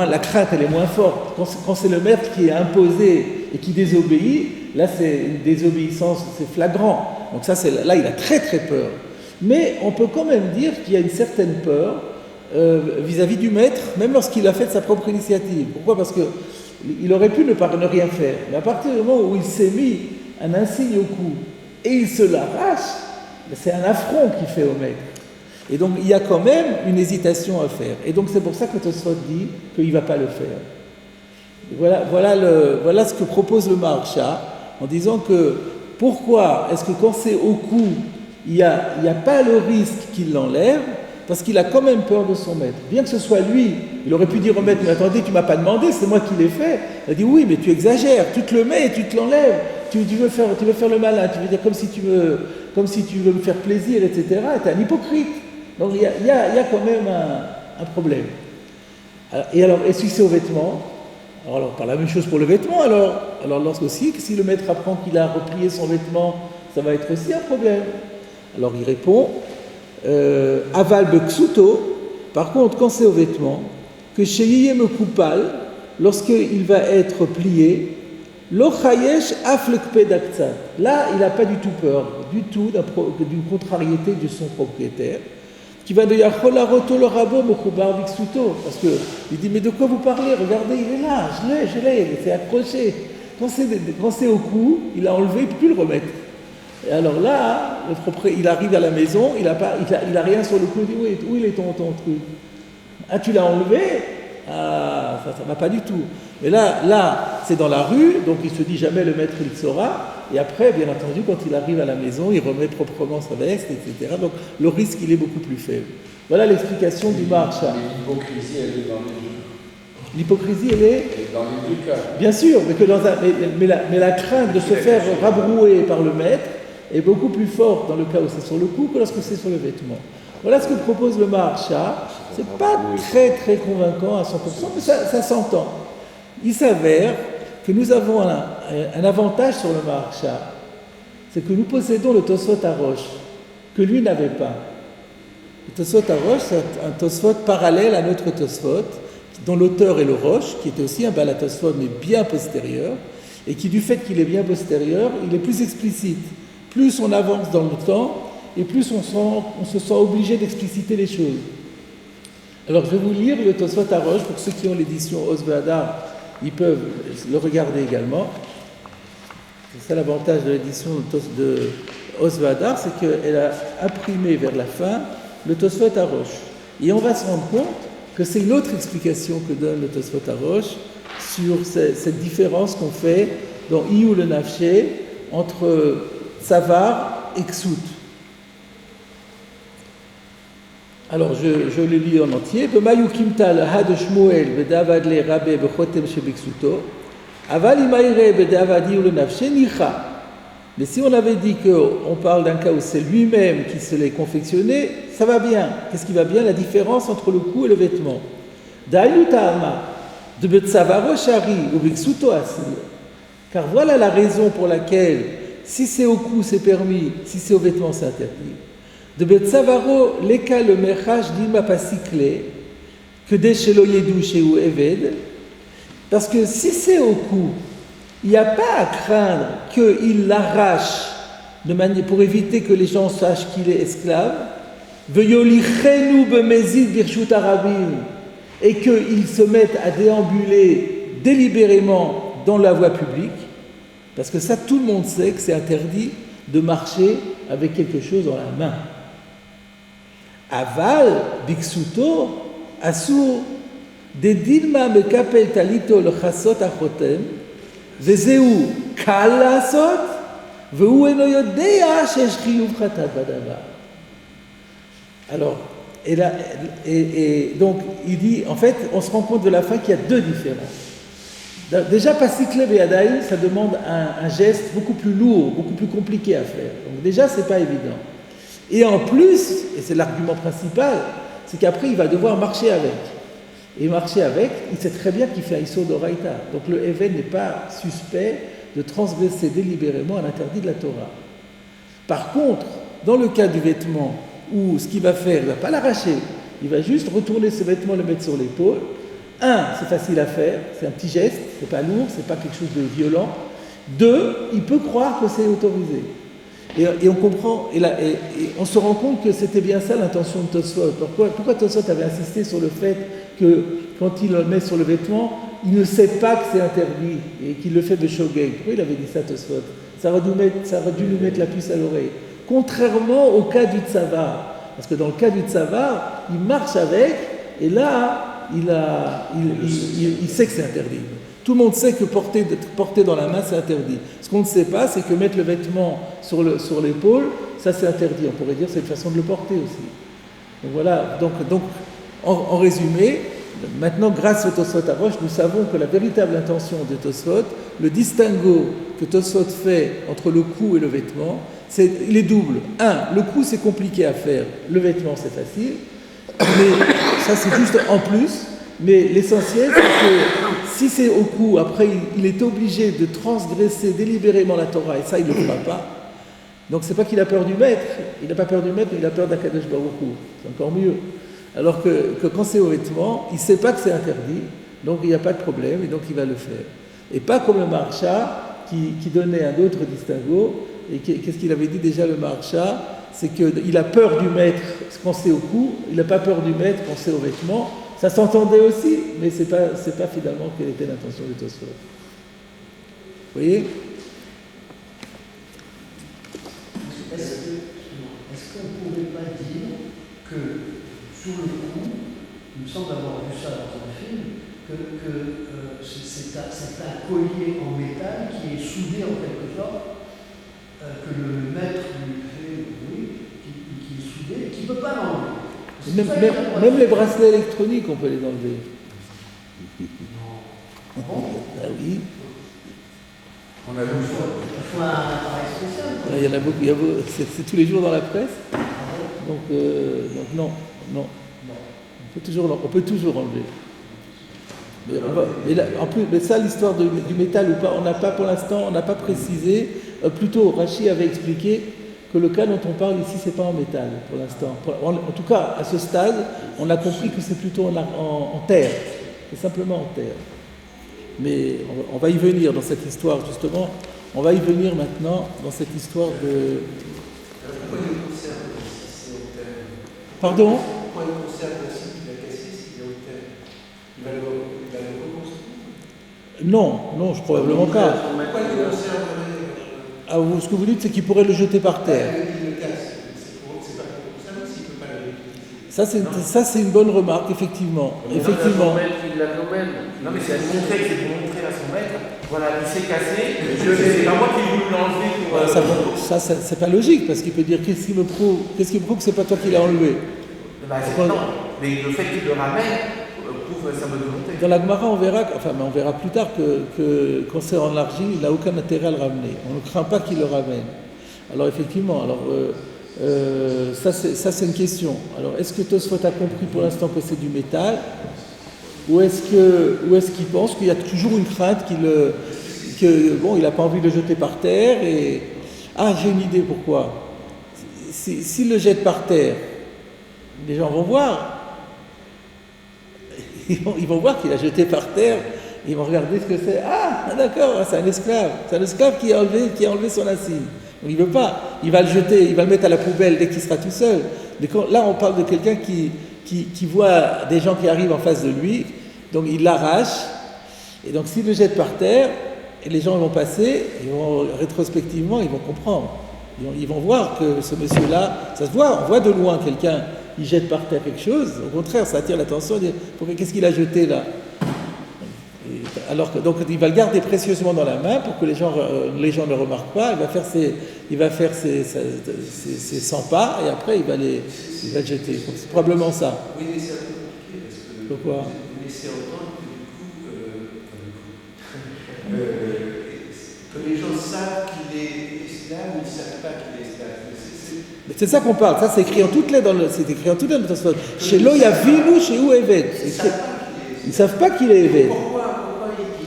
la crainte elle est moins forte. Quand c'est le maître qui est imposé et qui désobéit, là c'est une désobéissance, c'est flagrant. Donc ça, là il a très très peur. Mais on peut quand même dire qu'il y a une certaine peur vis-à-vis du maître, même lorsqu'il a fait de sa propre initiative. Pourquoi ? Parce qu'il aurait pu ne rien faire. Mais à partir du moment où il s'est mis un insigne au cou et il se l'arrache, c'est un affront qu'il fait au maître. Et donc, il y a quand même une hésitation à faire. Et donc, c'est pour ça que Tosfot dit qu'il ne va pas le faire. Voilà ce que propose le Maharsha, en disant que pourquoi est-ce que quand c'est au cou, il n'y a pas le risque qu'il l'enlève, parce qu'il a quand même peur de son maître. Bien que ce soit lui, il aurait pu dire au maître, mais attendez, tu ne m'as pas demandé, c'est moi qui l'ai fait. Il a dit, oui, mais tu exagères, tu te le mets et tu te l'enlèves. Tu veux faire le malin, tu veux dire comme si tu veux me faire plaisir, etc. Tu es un hypocrite. Donc il y a quand même un problème. Et si c'est au vêtement, alors par la même chose pour le vêtement, alors lorsqu'aussi, si le maître apprend qu'il a replié son vêtement, ça va être aussi un problème. Alors il répond, aval beksuto, par contre quand c'est au vêtement, que chez Yiyem Koupal, lorsqu'il va être plié, lo chayesh aflekpe daktsat. Là, il n'a pas du tout peur, du tout d'une contrariété de son propriétaire. Qui va de Yacholaroto le rabo mokoubar biksuto. Parce qu'il dit, mais de quoi vous parlez? Regardez, il est là, je l'ai, il s'est accroché. Quand c'est au cou, il a enlevé, il ne peut plus le remettre. Et alors là, il arrive à la maison, il a rien sur le cou, il dit, où il est ton truc? Ah, tu l'as enlevé? Ah, ça ne va pas du tout. Mais là, c'est dans la rue, donc il se dit jamais le maître il saura. Et après, bien entendu, quand il arrive à la maison, il remet proprement sa veste, etc. Donc le risque, il est beaucoup plus faible. Voilà l'explication du Maharsha. L'hypocrisie, elle est dans les deux. L'hypocrisie, elle est dans les deux cas. Bien sûr, mais la crainte de se faire rabrouer par le maître est beaucoup plus forte dans le cas où c'est sur le cou que lorsque c'est sur le vêtement. Voilà ce que propose le Maharsha. C'est pas très très convaincant à 100%, mais ça s'entend. Il s'avère que nous avons un avantage sur le Maharsha, c'est que nous possédons le Tosfot Arosh, que lui n'avait pas. Le Tosfot Arosh, c'est un Tosfot parallèle à notre Tosfot, dont l'auteur est le Rosh, qui était aussi un Bala Tosfot, mais bien postérieur, et qui, du fait qu'il est bien postérieur, il est plus explicite. Plus on avance dans le temps, et plus on se sent obligé d'expliciter les choses. Alors je vais vous lire le Tosfot Arosh, pour ceux qui ont l'édition Osvadar, ils peuvent le regarder également. C'est ça l'avantage de l'édition de Osvadar, c'est qu'elle a imprimé vers la fin le Tosfot Arosh. Et on va se rendre compte que c'est une autre explication que donne le Tosfot Arosh sur cette différence qu'on fait dans Iyou le Nafshe entre Tsavar et Ksut. Alors, je le lis en entier. Mais si on avait dit qu'on parle d'un cas où c'est lui-même qui se l'est confectionné, ça va bien. Qu'est-ce qui va bien? La différence entre le cou et le vêtement. Car voilà la raison pour laquelle, si c'est au cou, c'est permis, si c'est au vêtement, c'est interdit. De Betsavaro, l'eka le merchach d'ilma pasikle, que d'eshelo yedou shehu eved, parce que si c'est au cou, il n'y a pas à craindre qu'il l'arrache de manière pour éviter que les gens sachent qu'il est esclave, veyolichenu bemezid birshut arabim, et qu'il se mette à déambuler délibérément dans la voie publique, parce que ça, tout le monde sait que c'est interdit de marcher avec quelque chose dans la main. Aval, biksuto, asur, dedilma mekapel talito le chasot achotem, vezeu kal lasot, veu eno yodea shesh chiyuv chatat badavar. Alors, et donc, il dit, en fait, on se rend compte de la fin qu'il y a deux différences. Déjà, pasikle be'adaï, ça demande un geste beaucoup plus lourd, beaucoup plus compliqué à faire. Donc déjà, c'est pas évident. Et en plus, et c'est l'argument principal, c'est qu'après, il va devoir marcher avec. Et marcher avec, il sait très bien qu'il fait un issur d'oraïta. Donc le Even n'est pas suspect de transgresser délibérément un interdit de la Torah. Par contre, dans le cas du vêtement, où ce qu'il va faire, il ne va pas l'arracher, il va juste retourner ce vêtement, le mettre sur l'épaule. C'est facile à faire, c'est un petit geste, c'est pas lourd, c'est pas quelque chose de violent. 2, il peut croire que c'est autorisé. Et on comprend, et on se rend compte que c'était bien ça l'intention de Tosfot. Pourquoi Tosfot avait insisté sur le fait que quand il le met sur le vêtement, il ne sait pas que c'est interdit et qu'il le fait de shogeg. Pourquoi il avait dit ça, Tosfot? Ça aurait dû nous mettre la puce à l'oreille. Contrairement au cas du tsavar. Parce que dans le cas du tsavar, il marche avec, et là, il sait que c'est interdit. Tout le monde sait que porter dans la main, c'est interdit. Ce qu'on ne sait pas, c'est que mettre le vêtement sur l'épaule, ça c'est interdit. On pourrait dire que c'est une façon de le porter aussi. Donc voilà, donc en résumé, maintenant grâce au Tosfot Arosh, nous savons que la véritable intention de Tosfot, le distinguo que Tosfot fait entre le cou et le vêtement, il est double. Le cou c'est compliqué à faire, le vêtement c'est facile, mais ça c'est juste en plus. Mais l'essentiel, c'est que si c'est au cou, après il est obligé de transgresser délibérément la Torah, et ça il ne le fera pas. Donc c'est pas qu'il a peur du maître, il n'a pas peur du maître, mais il a peur d'Akadosh Baruch Hu. C'est encore mieux. Alors que quand c'est au vêtement, il ne sait pas que c'est interdit, donc il n'y a pas de problème, et donc il va le faire. Et pas comme le Maharsha qui donnait un autre distinguo, et qu'est-ce qu'il avait dit déjà le Maharsha? C'est qu'il a peur du maître quand c'est au cou, il n'a pas peur du maître quand c'est au vêtement. Ça s'entendait aussi, mais c'est pas finalement quelle était l'intention de Tosfot. Vous voyez? Est-ce qu'on ne pourrait pas dire que sur le coup, il me semble avoir vu ça dans un film, que c'est un collier en métal qui est soudé en quelque sorte, que le maître lui fait, qui est soudé et qui ne peut pas l'enlever. Même les bracelets électroniques, on peut les enlever. Non. Bon. Ah oui. On a vu ça. Il faut un appareil spécial. Il y en a beaucoup, c'est tous les jours dans la presse. Donc non. On peut toujours enlever. Mais ça, l'histoire du métal ou pas, on n'a pas pour l'instant, on n'a pas précisé. Plutôt, Rashi avait expliqué que le cas dont on parle ici, c'est pas en métal pour l'instant. En tout cas, à ce stade, on a compris que c'est plutôt en terre. C'est simplement en terre. Mais on va y venir dans cette histoire, justement. On va y venir maintenant dans cette histoire de... Pourquoi il conserve si c'est en terre? Pardon? Pourquoi il conserve si il a cassé s'il est en terre? Il va le reconstruire? Non, je probablement pas. Pourquoi il le conserve? Ce que vous dites, c'est qu'il pourrait le jeter par terre. Il le casse. C'est pas pour ça s'il ne peut pas le réutiliser. Ça, c'est une bonne remarque, effectivement. Effectivement. Il l'a quand même. Non, mais c'est pour montrer à son maître. Voilà, il s'est cassé. C'est pas moi qui voulais l'enlever pour. Ça, c'est pas logique, parce qu'il peut dire qu'est-ce qui me prouve que c'est pas toi qui l'as enlevé. Non, mais le fait qu'il le ramène prouve sa bonne volonté. Dans la Gemara, on verra plus tard que quand c'est en argile, il n'a aucun intérêt à le ramener. On ne craint pas qu'il le ramène. Alors effectivement, ça c'est une question. Alors est-ce que Tosfot a compris pour l'instant que c'est du métal, ou est-ce qu'il pense qu'il y a toujours une crainte il n'a pas envie de le jeter par terre et j'ai une idée pourquoi. S'il le jette par terre, les gens vont voir. Ils vont voir qu'il a jeté par terre, ils vont regarder ce que c'est. D'accord, c'est un esclave. C'est un esclave qui a enlevé son assigne. Donc il ne veut pas. Il va le jeter, il va le mettre à la poubelle dès qu'il sera tout seul. Mais là, on parle de quelqu'un qui voit des gens qui arrivent en face de lui, donc il l'arrache, Et donc s'ils le jettent par terre, et les gens vont passer, rétrospectivement, ils vont comprendre. Ils vont voir que ce monsieur-là, ça se voit, on voit de loin quelqu'un, il jette par terre quelque chose, au contraire, ça attire l'attention, qu'est-ce qu'il a jeté là? Alors que, donc il va le garder précieusement dans la main pour que les gens ne remarquent pas, il va faire ses 100 pas, et après il va le jeter. Donc, c'est probablement ça. Oui, mais c'est un peu compliqué, parce que pourquoi vous laissez entendre que les gens savent qu'il est esclave, mais ils ne savent pas qu'il est esclave. Mais c'est ça qu'on parle, ça c'est écrit en toutes les dans le Tosfot. Chez Lo Yavinu, chez où Eved. Ils ne savent pas qu'il est Eved.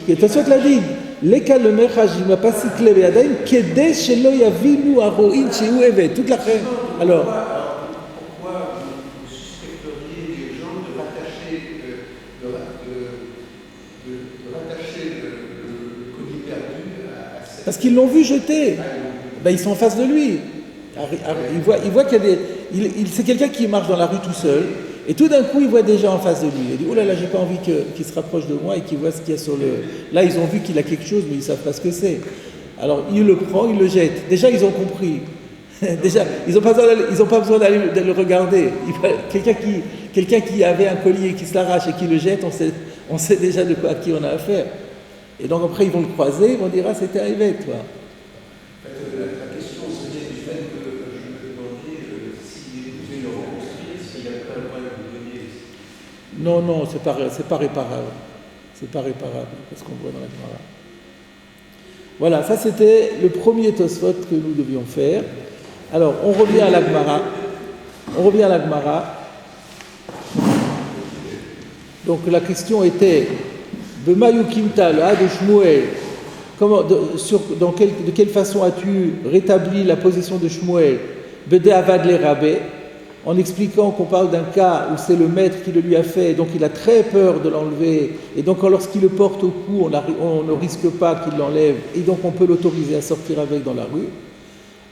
Et Tosfot l'a dit, Lekal le Mechaj, il m'a pas cyclé, mais Adaïm, Kedesh chez Lo Yavinu, Aroïn, chez où Eved. Toute la crème. Alors. Pourquoi vous suspecteriez les gens de rattacher le colis perdu à cette... Parce qu'ils l'ont vu jeter. Ben, ils sont en face de lui. Il voit qu'il y a des... c'est quelqu'un qui marche dans la rue tout seul, et tout d'un coup, il voit des gens en face de lui. Il dit, oh là là, j'ai pas envie qu'il se rapproche de moi et qu'il voit ce qu'il y a sur le... Là, ils ont vu qu'il a quelque chose, mais ils savent pas ce que c'est. Alors, il le prend, il le jette. Déjà, ils ont compris. Déjà, ils n'ont pas besoin de le regarder. Quelqu'un qui avait un collier qui se l'arrache et qui le jette, on sait déjà à qui on a affaire. Et donc après, ils vont le croiser, ils vont dire, ah, c'était un évêque, toi. La question, c'était du fait que je me demandais s'il pouvait le reconstruire, s'il n'avait pas le droit de le donner. Non, c'est pas réparable. C'est pas réparable, parce qu'on voit dans la Gemara. Voilà, ça c'était le premier Tosfot que nous devions faire. Alors, on revient à la Gemara. Donc la question était, B'mayukimta, le Ha de Shmuel, de quelle façon as-tu rétabli la position de Shmuel, Bede Avad le Rabbe, en expliquant qu'on parle d'un cas où c'est le maître qui le lui a fait, donc il a très peur de l'enlever, et donc lorsqu'il le porte au cou, on ne risque pas qu'il l'enlève, et donc on peut l'autoriser à sortir avec dans la rue.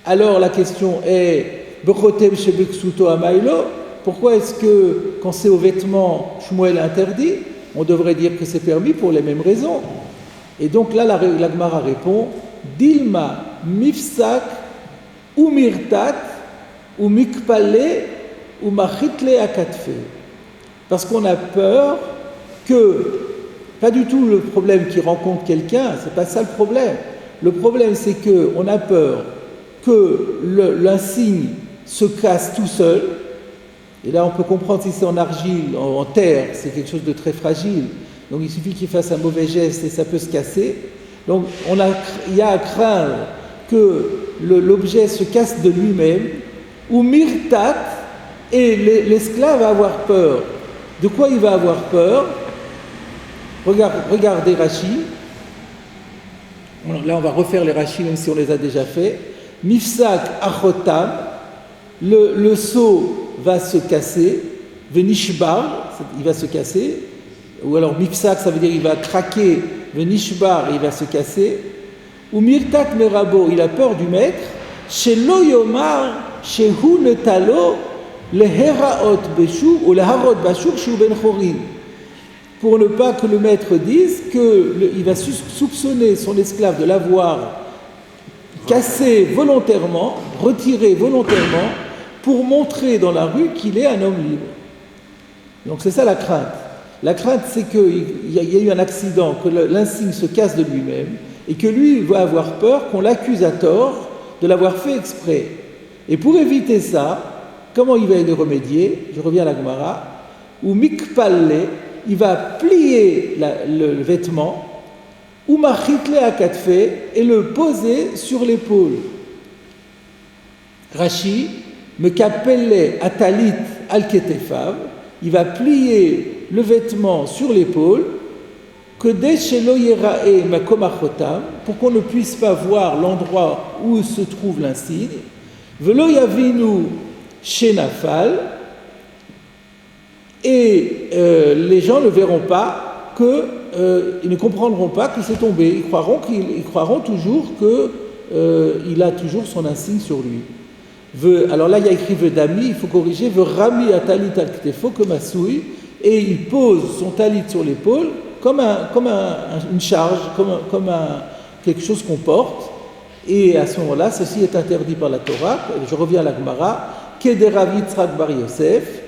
Alors la question est, Bechotem Shebeksuto Amailo, pourquoi est-ce que, quand c'est aux vêtements, Shmuel interdit, on devrait dire que c'est permis pour les mêmes raisons? Et donc là, la Gemara répond, Dilma mifsak ou mirtat ou mikpale ou machitle akatfe. Parce qu'on a peur que, pas du tout le problème qui rencontre quelqu'un, c'est pas ça le problème. Le problème, c'est qu'on a peur que l'insigne se casse tout seul. Et là, on peut comprendre si c'est en argile, en terre, c'est quelque chose de très fragile. Donc, il suffit qu'il fasse un mauvais geste et ça peut se casser. Donc, il y a à craindre que l'objet se casse de lui-même, ou mirtat, et l'esclave va avoir peur. De quoi il va avoir peur? Regardez Rashi. Là, on va refaire les Rashi, même si on les a déjà faits. Mifsak achotam, le seau va se casser, venishbar, il va se casser, ou alors mifsak, ça veut dire il va craquer, venishbar, il va se casser, ou mirtat merabo, il a peur du maître, chez loyomar, chez hu netalo, le heraot beshu, ou le harot bashur, shu ben chorin, pour ne pas que le maître dise qu'il va soupçonner son esclave de l'avoir cassé volontairement, retiré volontairement, pour montrer dans la rue qu'il est un homme libre. Donc c'est ça la crainte. La crainte, c'est qu'il y a eu un accident, que l'insigne se casse de lui-même, et que lui va avoir peur qu'on l'accuse à tort de l'avoir fait exprès. Et pour éviter ça, comment il va y remédier? Je reviens à la Gemara, ou mikpalle, il va plier le vêtement, ou machitle akatfe, et le poser sur l'épaule. Rashi, Mekapelle atalit al ketefav, il va plier le vêtement sur l'épaule, que deshelo yerae makom achotam, pour qu'on ne puisse pas voir l'endroit où se trouve l'insigne, velo yavinu shenafal, et les gens ne verront pas ils ne comprendront pas que c'est tombé. Ils croiront toujours qu'il a toujours son insigne sur lui. Alors là, il y a écrit Vedami, il faut corriger, Rami atalit al ktefo comme Asoui, et il pose son talit sur l'épaule comme une charge, quelque chose qu'on porte. Et à ce moment-là, ceci est interdit par la Torah. Je reviens à la Gemara. Que de Rav Yitzhak bar Yosef,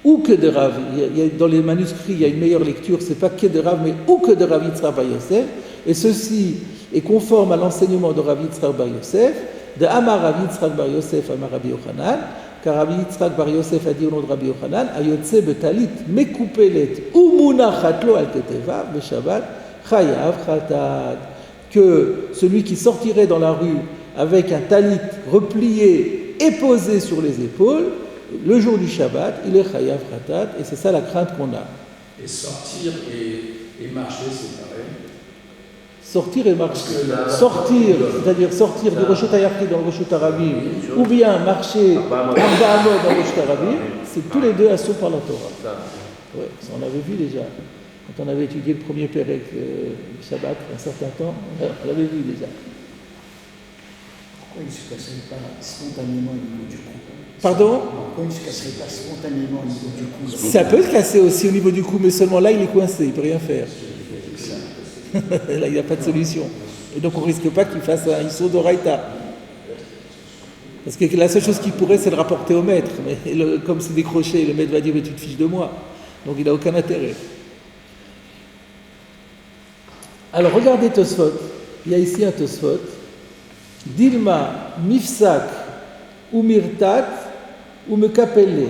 ou que de Rav. Dans les manuscrits, il y a une meilleure lecture. C'est pas que de Rav, mais ou que de Rav Yitzhak bar Yosef. Et ceci est conforme à l'enseignement de Rav Yitzhak bar Yosef, de Amar Rav Yitzhak bar Yosef, Amar Rabbi Yochanan, car Rav Yitzhak bar Yosef a dit au nom de Rabbi Yochanan, Ayotse betalit mekupelet umunachat lo al ketevav beshabbat chayav chatad, que celui qui sortirait dans la rue avec un talit replié et posé sur les épaules, le jour du Shabbat, il est chayav chatad, et c'est ça la crainte qu'on a. Et sortir et marcher, c'est pareil. Sortir et marcher. Sortir, c'est-à-dire sortir du Roshut Hayarki dans le Roshut Harabim, ou bien marcher Arba Amot dans le Roshut Harabim, c'est tous les deux assaut par la Torah. Ouais, ça on avait vu déjà. Quand on avait étudié le premier Pérec Shabbat, un certain temps, on l'avait vu déjà. Pourquoi il ne se casserait pas spontanément au niveau du cou? Pardon? Pourquoi il ne se casserait pas spontanément au niveau du cou? Ça peut se casser aussi au niveau du cou, mais seulement là il est coincé, il ne peut rien faire. Là, il n'y a pas de solution. Et donc, on ne risque pas qu'il fasse un Issur d'Oraïta. Parce que la seule chose qu'il pourrait, c'est le rapporter au maître. Mais comme c'est décroché, le maître va dire, mais tu te fiches de moi. Donc, il n'a aucun intérêt. Alors, regardez Tosfot. Il y a ici un Tosfot. Dilma, mifsak, ou mirtat, ou mekapele.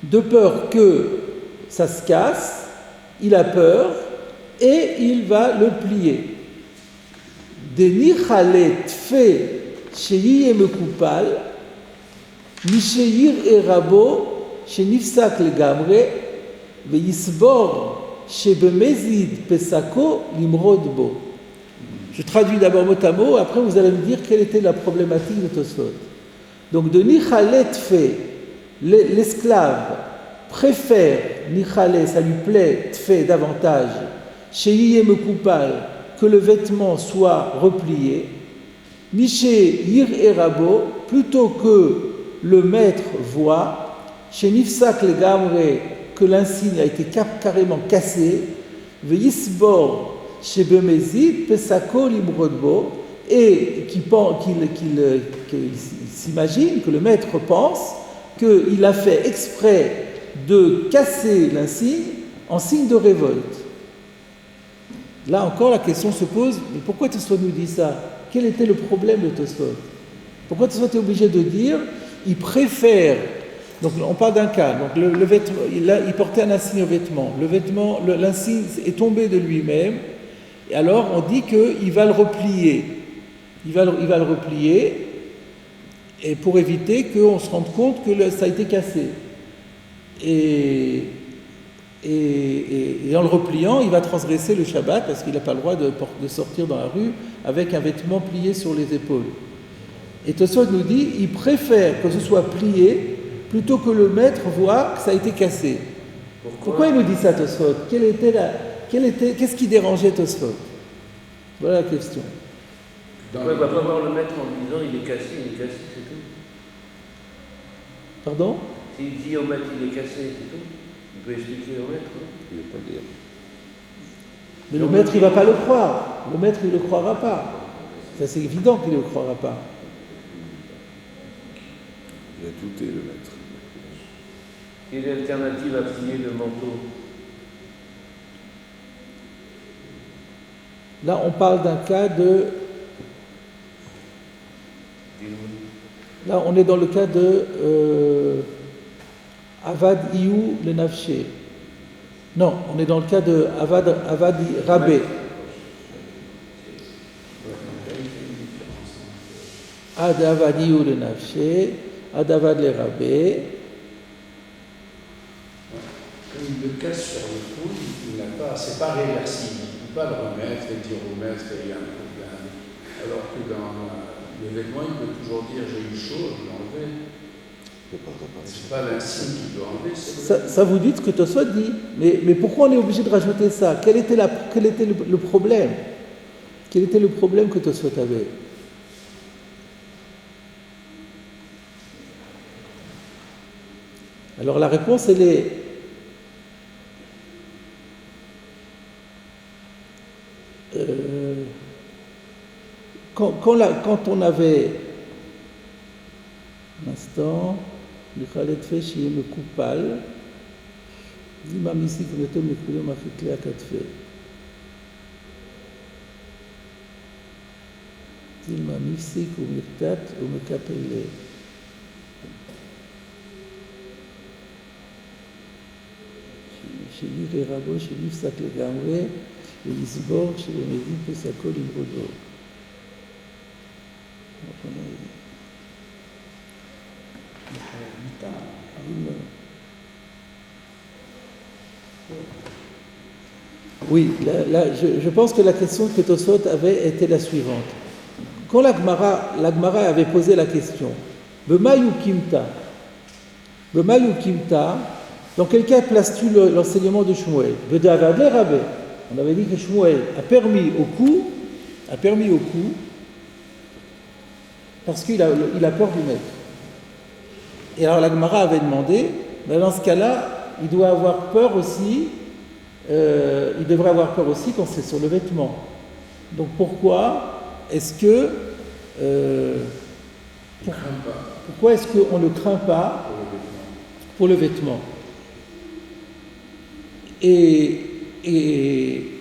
De peur que ça se casse, il a peur et il va le plier. Denichale tfe sheyi mekupal, misheir erabo shenifsak legamre, veyisbor shebemezid pesako limrod bo. Je traduis d'abord mot à mot, après vous allez me dire quelle était la problématique de Tosfot. Donc de nichale tfe, l'esclave préfère, Nichale, ça lui plaît, fait davantage, chez Yiyem Koupal, que le vêtement soit replié, Miché Yir Erabo, plutôt que le maître voit, chez Nifsak le Gamre, que l'insigne a été carrément cassé, Veyisbor, chez Bemezid, Pesako Limrodbo, et qu'il s'imagine, que le maître pense qu'il a fait exprès de casser l'insigne en signe de révolte. Là encore, la question se pose, mais pourquoi Tosfot nous dit ça? Quel était le problème de Tosfot? Pourquoi Tosfot est obligé de dire, il préfère, donc on parle d'un cas, donc le vêtement, il portait un insigne au vêtement, l'insigne est tombé de lui-même, et alors on dit qu'il va le replier. Il va le replier, et pour éviter qu'on se rende compte que ça a été cassé. Et en le repliant, il va transgresser le Shabbat parce qu'il n'a pas le droit de sortir dans la rue avec un vêtement plié sur les épaules. Et Tosfot nous dit, il préfère que ce soit plié plutôt que le maître voit que ça a été cassé. Pourquoi il nous dit ça, Tosfot? Qu'est-ce qui dérangeait Tosfot? Voilà la question. Pourquoi il ne va pas voir le maître en disant il est cassé, c'est tout? Pardon? S'il dit au maître il est cassé, c'est tout. Il peut expliquer au maître. Il ne veut pas le dire. Mais le maître, il ne va pas le croire. Le maître, il ne le croira pas. Ça, c'est évident qu'il ne le croira pas. Il a douté, le maître. Quelle est l'alternative à plier le manteau? Là, on parle d'un cas de... Là, on est dans le cas de Avad Iou le Nafché. Non, on est dans le cas de Avad Rabé. Ad Avad Iou le Nafché, Ad Avad le Rabé. Comme il le casse sur le cou, il n'a pas, c'est pas réversible. Il ne peut pas le remettre et dire au maître qu'il y a un problème. Alors que dans le vêtement, il peut toujours dire j'ai eu chaud, je vais l'enlever. C'est pas l'insigne qui doit enlever. Ça vous dit ce que Tosfot dit. Mais pourquoi on est obligé de rajouter ça? Quel était le problème? Quel était le problème que Tosfot avait? Alors la réponse, elle est quand on avait un instant, le Khaled fait chier me coupal, dis-moi ici que le tome est m'a fait clair qu'à fait. Dis-moi ici que me tâte ou me capelle. שלי רבו שלי פסק לגמרי ולסבור שלמדים פסקו למרודו. Oui, je pense que la question que Tosfot avait été la suivante. Quand la Gemara avait posé la question, B'mayu kimta, dans quel cas places-tu l'enseignement de Shmuel? B'davad le rabbe. On avait dit que Shmuel a permis au coup, parce qu'il a peur du maître. Et alors la Gemara avait demandé, ben dans ce cas-là, il devrait avoir peur aussi quand c'est sur le vêtement. Donc pourquoi est-ce que pourquoi est-ce qu'on ne le craint pas pour le vêtement? Et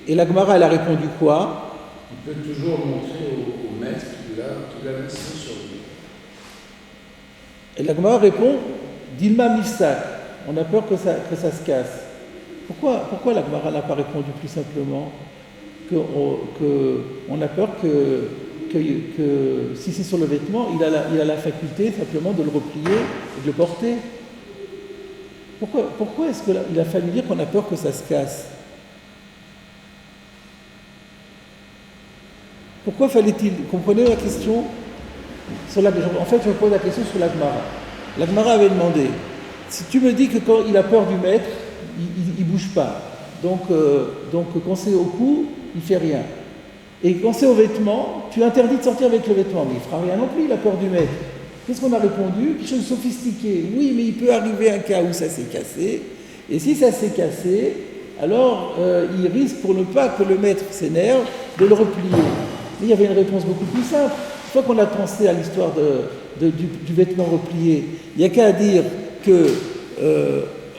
la Gemara, elle a répondu quoi? Il peut toujours montrer au maître qu'il a laissé sur lui. Et la Gemara répond, Dilma Mifsak, on a peur que ça se casse. Pourquoi la Gemara n'a pas répondu plus simplement qu'on a peur que si c'est sur le vêtement, il a la faculté simplement de le replier et de le porter? Pourquoi est-ce qu'il a fallu dire qu'on a peur que ça se casse? Pourquoi fallait-il... Comprenez la question en fait, je me pose la question sur la Gemara. La Gemara avait demandé, si tu me dis que quand il a peur du maître, il ne bouge pas. Donc quand c'est au cou, il ne fait rien. Et quand c'est au vêtement, tu interdis de sortir avec le vêtement. Mais il ne fera rien non plus, il a peur du maître. Qu'est-ce qu'on a répondu? Quelque chose de sophistiqué. Oui, mais il peut arriver un cas où ça s'est cassé. Et si ça s'est cassé, alors il risque, pour ne pas que le maître s'énerve, de le replier. Mais il y avait une réponse beaucoup plus simple. Une fois qu'on a pensé à l'histoire du vêtement replié, il n'y a qu'à dire que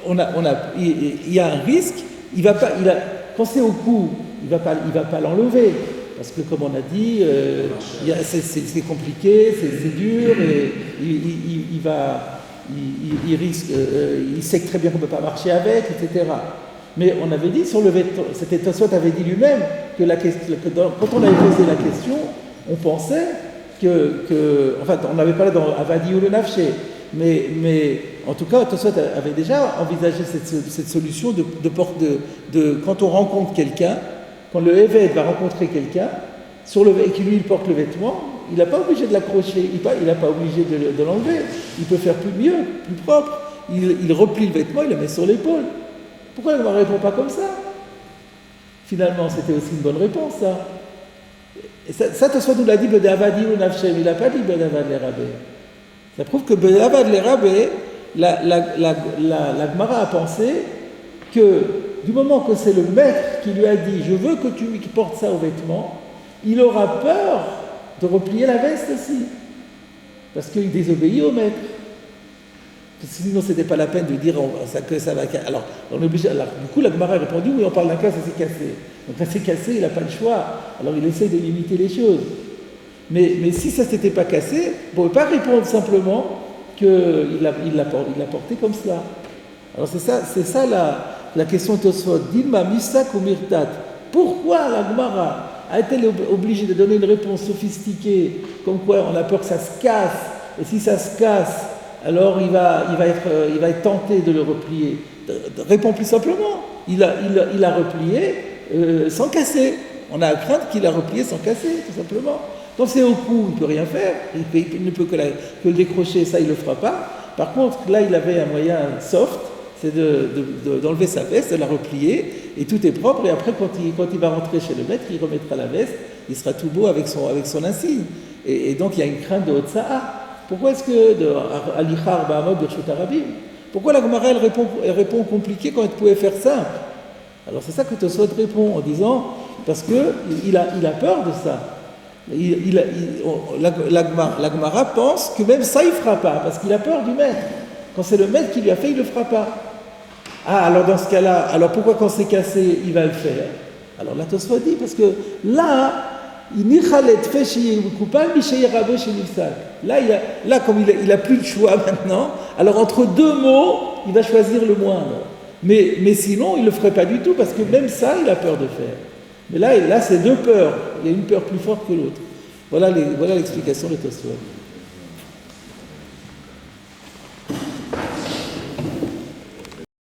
il y a un risque. Quand c'est au cou, il va pas l'enlever. Parce que, comme on a dit, c'est compliqué, c'est dur, et il sait très bien qu'on ne peut pas marcher avec, etc. Mais on avait dit sur le vêtement, Tosfot avait dit lui-même que quand on avait posé la question, on pensait enfin, on n'avait pas là dans Avadi ou le Nafché, mais en tout cas, Tosfot avait déjà envisagé cette solution de quand on rencontre quelqu'un, quand le Évêque va rencontrer quelqu'un, et qui lui il porte le vêtement, il n'est pas obligé de l'accrocher, il n'est pas obligé de l'enlever. Il peut faire plus propre. Il replie le vêtement, il le met sur l'épaule. Pourquoi il ne répond pas comme ça? Finalement, c'était aussi une bonne réponse, ça. Et ça Tosfot nous l'a dit, Bedavadi ou Nafshem, il n'a pas dit Bedavad les Rabé. Ça prouve que Bedavad les Rabé, la Gemara a pensé que du moment que c'est le maître qui lui a dit « je veux que tu portes ça au vêtement », il aura peur de replier la veste aussi, parce qu'il désobéit au maître. Parce que sinon, ce n'était pas la peine de dire que ça va... Alors, on est obligé... Alors, du coup, la Gemara a répondu « oui, on parle d'un cas, ça s'est cassé ». Donc, ça s'est cassé, il n'a pas le choix. Alors, il essaie de limiter les choses. Mais si ça ne s'était pas cassé, on ne peut pas répondre simplement qu'il l'a porté comme cela. Alors, c'est ça la question de Tosfot. Dilma misak ou mirtat. Pourquoi la Gemara a-t-elle obligée de donner une réponse sophistiquée, comme quoi on a peur que ça se casse, et si ça se casse, alors il va être tenté de le replier? Réponds plus simplement. Il a replié sans casser. On a à craindre qu'il a replié sans casser, tout simplement. Quand c'est au cou, il ne peut rien faire. Il ne peut que le décrocher, ça il ne le fera pas. Par contre, là il avait un moyen soft, c'est d'enlever sa veste, de la replier, et tout est propre, et après quand il va rentrer chez le maître, il remettra la veste, il sera tout beau avec son insigne. Et donc il y a une crainte de Hotsa'a. Pourquoi est-ce que Pourquoi la Gemara elle répond compliqué quand elle pouvait faire simple? Alors c'est ça que Tosfot répond en disant, parce qu'il a peur de ça. La Gemara pense que même ça il ne fera pas, parce qu'il a peur du maître. Quand c'est le maître qui lui a fait, il ne le fera pas. Ah, alors dans ce cas-là, alors pourquoi quand c'est cassé, il va le faire? Alors là, Tosfot dit, parce que là, là, comme il a plus le choix maintenant, alors entre deux mots, il va choisir le moindre. Mais sinon, il ne le ferait pas du tout, parce que même ça, il a peur de faire. Mais là c'est deux peurs. Il y a une peur plus forte que l'autre. Voilà l'explication de Tosfot.